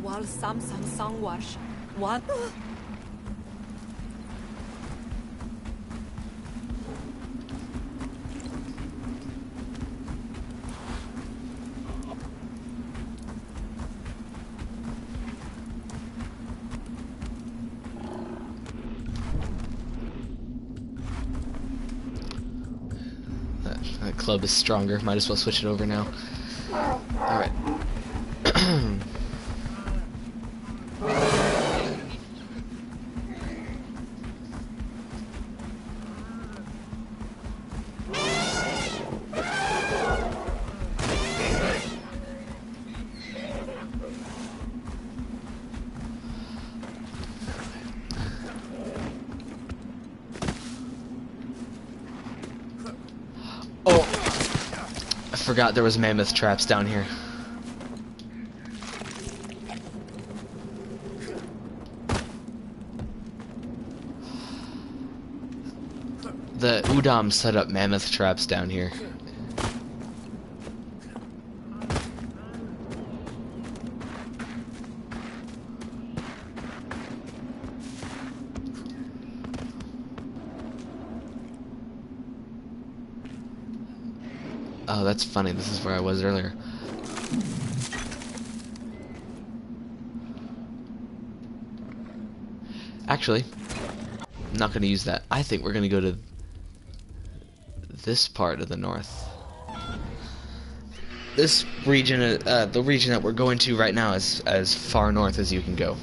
Wal sam sangwash. What? That club is stronger. Might as well switch it over now. Alright. forgot there was mammoth traps down here. The Udam set up mammoth traps down here. Oh, that's funny. This is where I was earlier. Actually, I'm not going to use that. I think we're going to go to this part of the north. This region, the region that we're going to right now is as far north as you can go.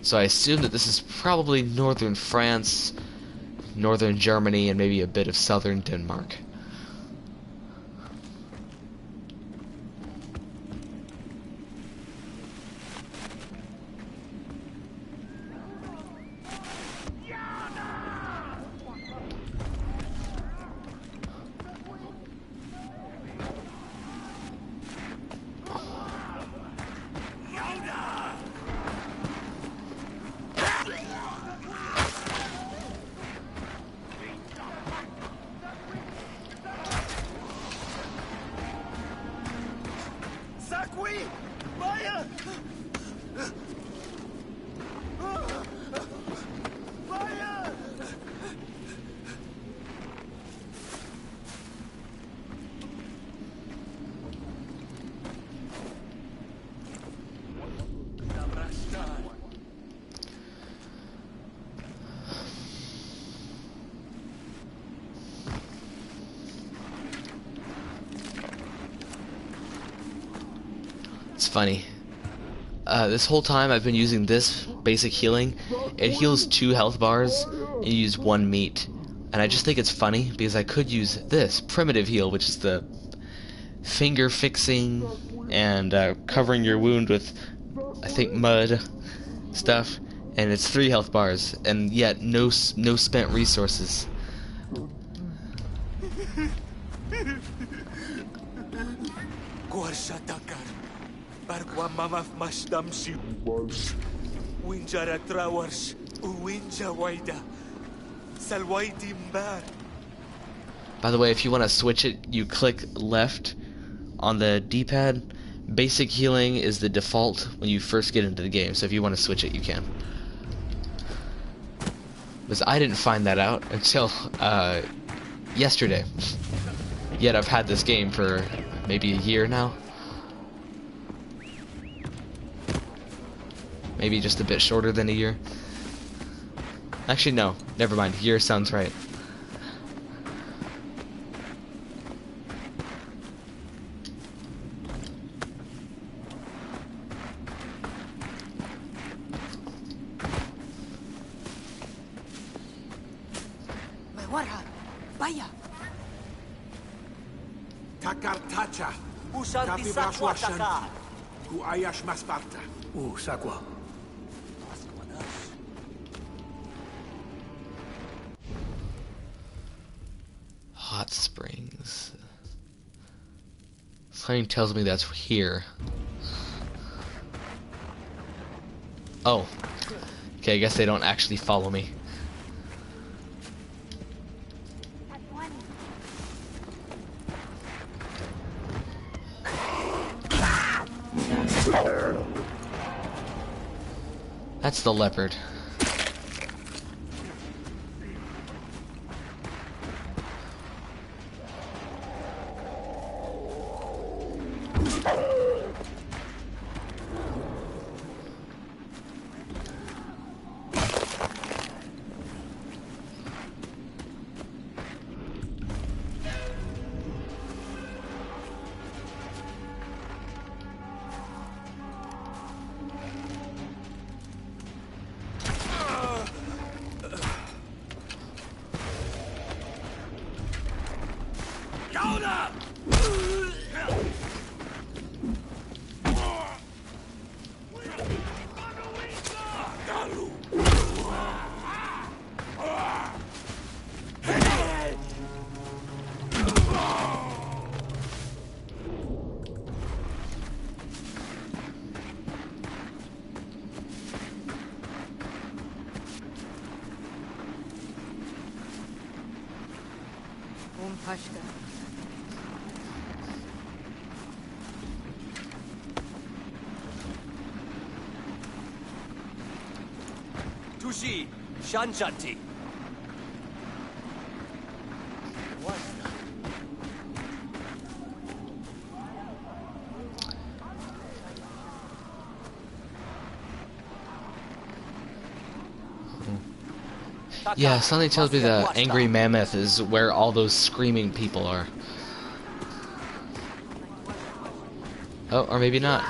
So I assume that this is probably northern France, northern Germany, and maybe a bit of southern Denmark. It's funny. This whole time I've been using this basic healing. It heals 2 health bars and you use 1 meat. And I just think it's funny because I could use this primitive heal, which is the finger fixing and covering your wound with, I think, mud stuff, and it's 3 health bars, and yet no spent resources. By the way, if you want to switch it, you click left on the D-pad. Basic healing is the default when you first get into the game, so if you want to switch it, you can. Because I didn't find that out until yesterday. Yet I've had this game for maybe a year now. Maybe just a bit shorter than a year. Actually, no. Never mind. Year sounds right. Takartacha. Usanti sakwa taka. Tu ayash masparta. Sakwa. Hot springs. Something tells me that's here. Oh. Okay, I guess they don't actually follow me. That's the leopard. Hashka. Tushi, Shanjanti. Yeah, something tells me the angry mammoth is where all those screaming people are. Oh, or maybe not.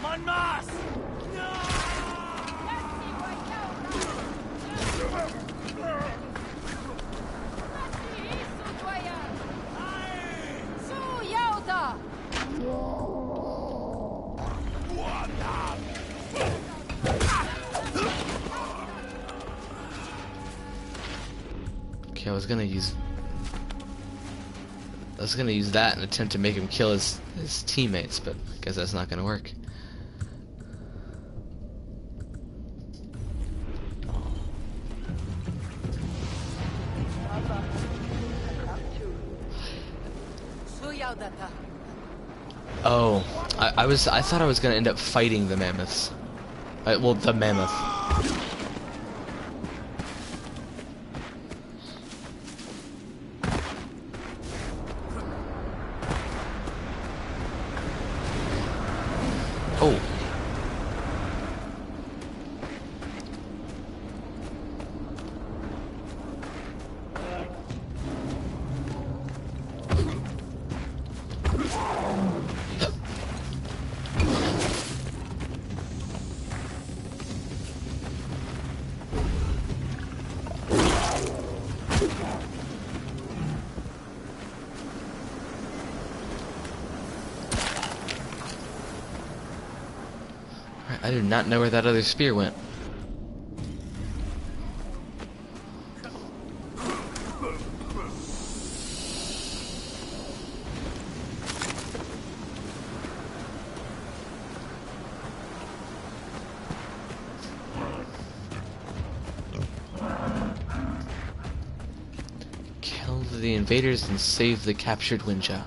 Manmas! Okay, I was gonna use that in an attempt to make him kill his teammates, but I guess that's not gonna work. Oh, I thought I was gonna end up fighting the mammoths. Well, the mammoth. Oh. I do not know where that other spear went. Kill the invaders and save the captured Winja.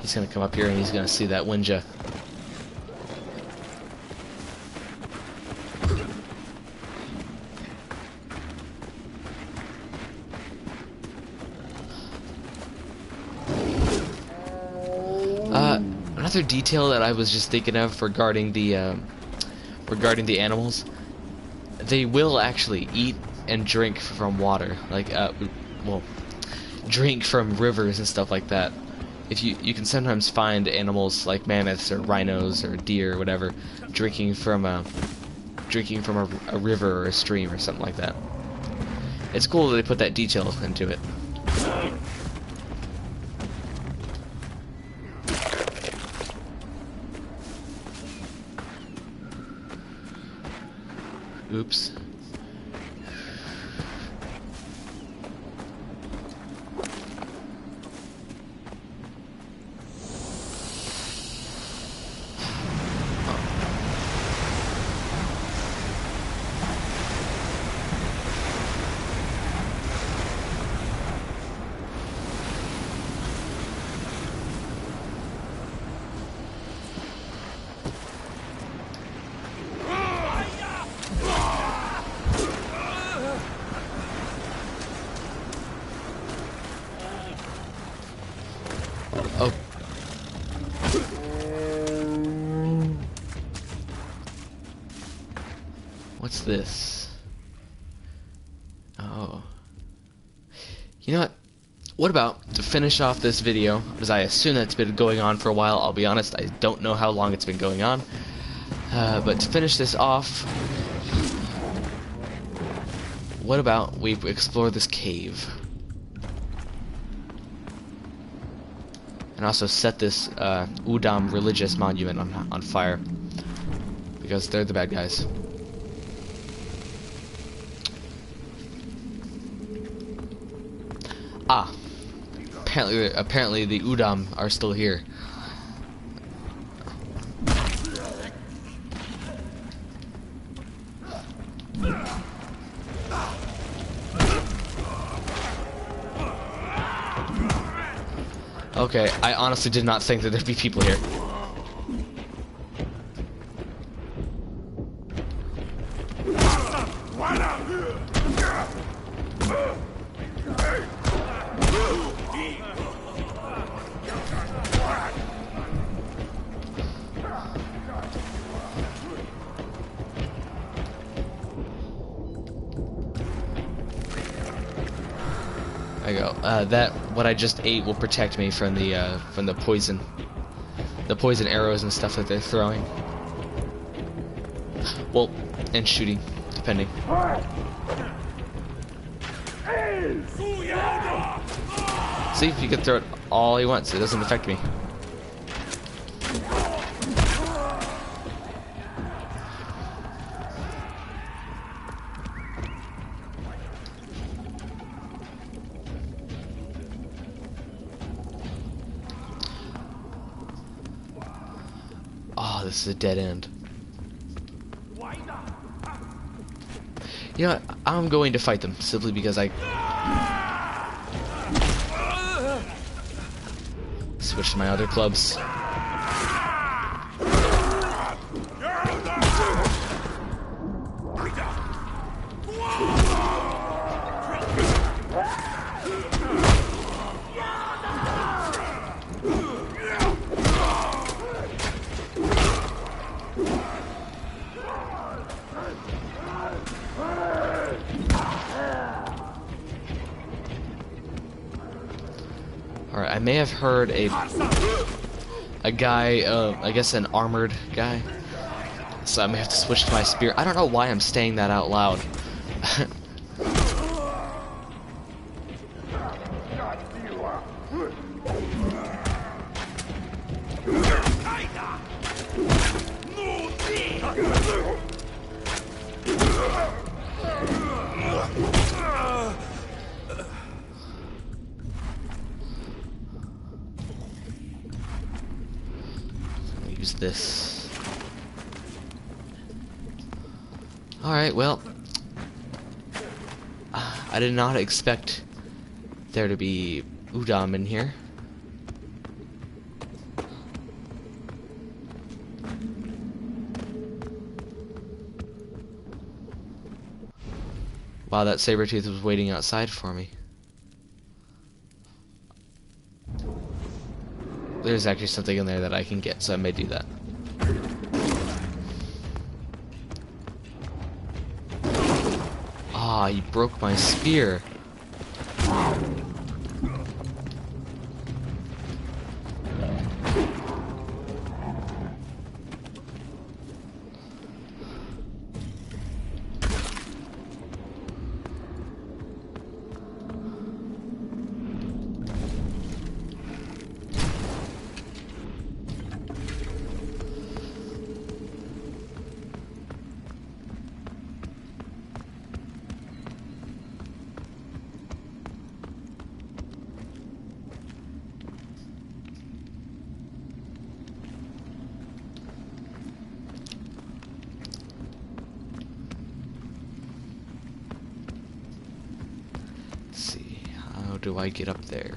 He's gonna come up here and he's gonna see that Winja. Another detail that I was just thinking of regarding the animals, they will actually eat and drink from water, like well, drink from rivers and stuff like that. If you can sometimes find animals like mammoths or rhinos or deer or whatever drinking from a river or a stream or something like that. It's cool that they put that detail into it. Oops. Oh. What's this? Oh. You know what? What about to finish off this video, because I assume that's been going on for a while. I'll be honest, I don't know how long it's been going on. But to finish this off, what about we explore this cave? And also set this Udam religious monument on fire. Because they're the bad guys. Ah. Apparently the Udam are still here. Okay, I honestly did not think that there'd be people here. There you go. That what I just ate will protect me from the poison arrows and stuff that they're throwing. Well, and shooting, depending. See, if you can throw it all he wants, it doesn't affect me. This is a dead end. You know what? I'm going to fight them simply because I switch to my other clubs. Alright, I may have heard a guy, I guess an armored guy. So I may have to switch to my spear. I don't know why I'm saying that out loud. Use this. Alright, well, I did not expect there to be Udam in here. Wow, that Sabretooth was waiting outside for me. There's actually something in there that I can get, so I may do that. Ah, you broke my spear. How do I get up there?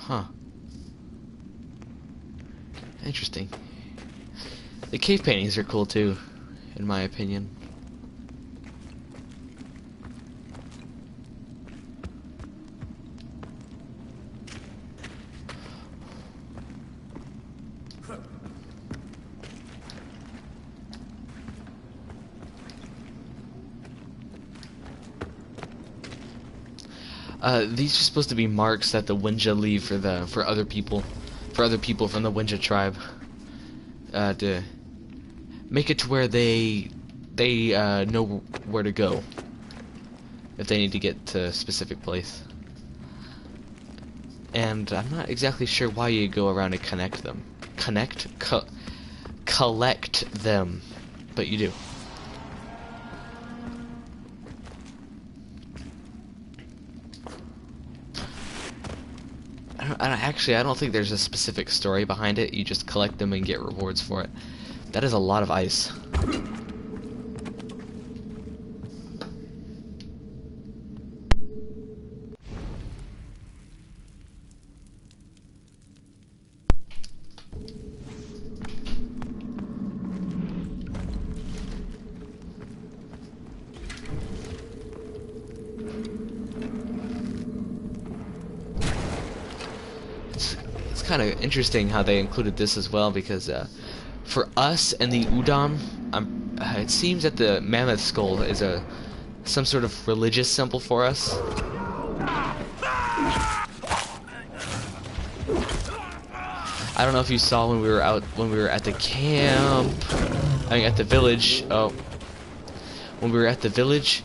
Huh. Interesting. The cave paintings are cool too, in my opinion. These are supposed to be marks that the Winja leave for other people from the Winja tribe, to make it to where they know where to go if they need to get to a specific place. And I'm not exactly sure why you go around and collect them, but you do. I don't think there's a specific story behind it. You just collect them and get rewards for it. That is a lot of ice. It's kind of interesting how they included this as well, because for us and the Udam, it seems that the mammoth skull is some sort of religious symbol for us. I don't know if you saw when we were at the camp, at the village. Oh, when we were at the village,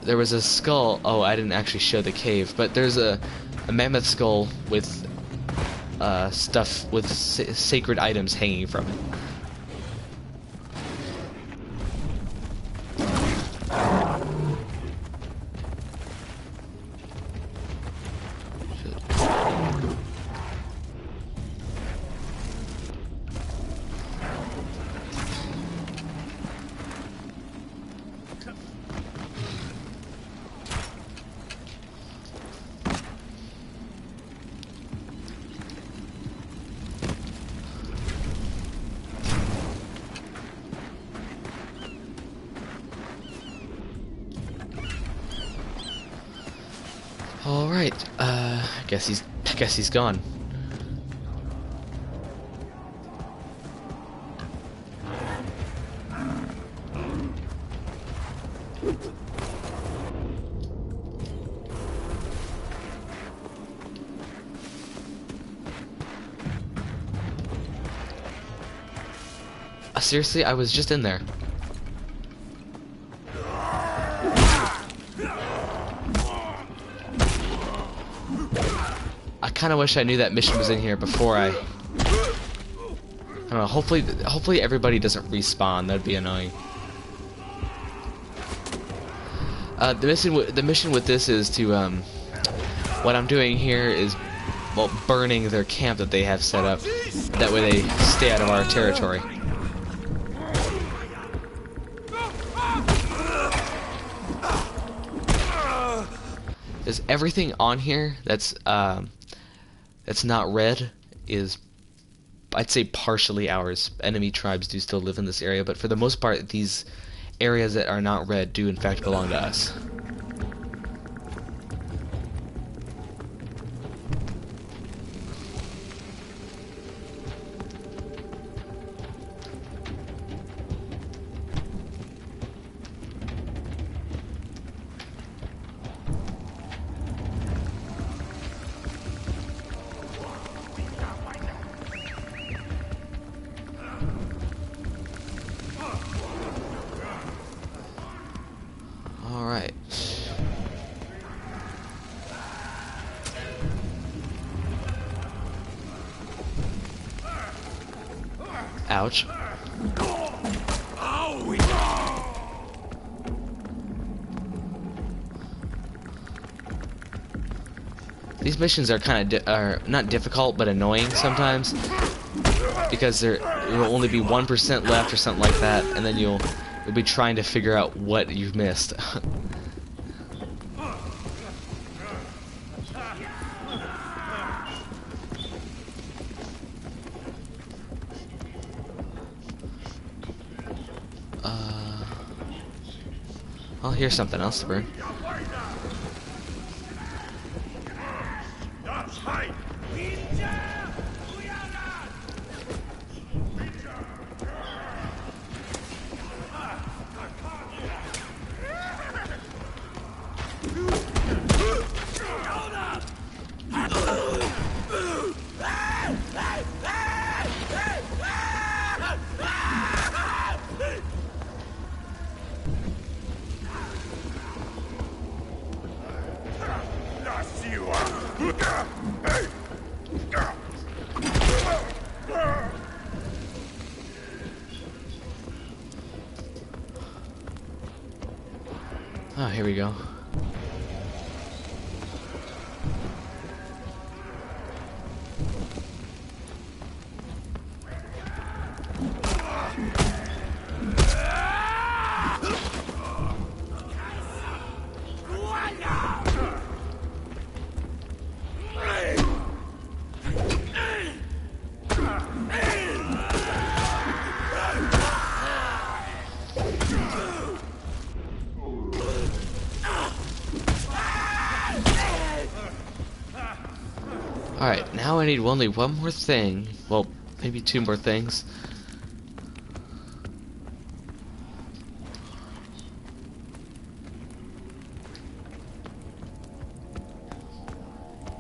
there was a skull. Oh, I didn't actually show the cave, but there's a mammoth skull with stuff with sacred items hanging from it. All right. I guess he's gone. Seriously, I was just in there. I kind of wish I knew that mission was in here before I don't know. Hopefully everybody doesn't respawn. That'd be annoying. The mission with this is to what I'm doing here is, well, burning their camp that they have set up. That way they stay out of our territory. Because everything on here that's not red is, I'd say, partially ours. Enemy tribes do still live in this area, but for the most part, these areas that are not red do in fact belong to us. Alright. Ouch. These missions are are not difficult, but annoying sometimes, because there will only be 1% left or something like that, and then you'll be trying to figure out what you've missed. Oh, here's something else to burn. Oh, here we go. Alright, now I need only one more thing. Well, maybe two more things.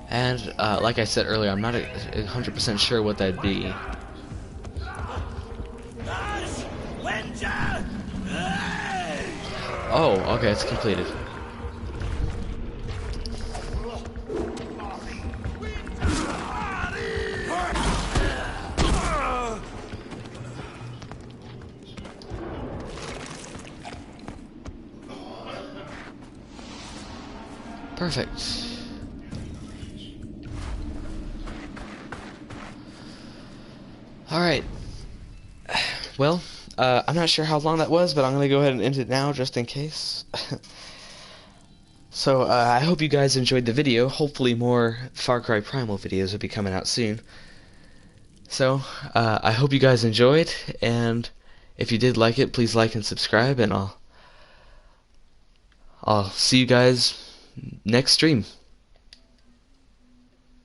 And, like I said earlier, I'm not 100% sure what that'd be. Oh, okay, it's completed. Perfect. Alright. Well, I'm not sure how long that was, but I'm going to go ahead and end it now just in case. So, I hope you guys enjoyed the video. Hopefully more Far Cry Primal videos will be coming out soon. So, I hope you guys enjoyed, and if you did like it, please like and subscribe, and I'll see you guys next stream.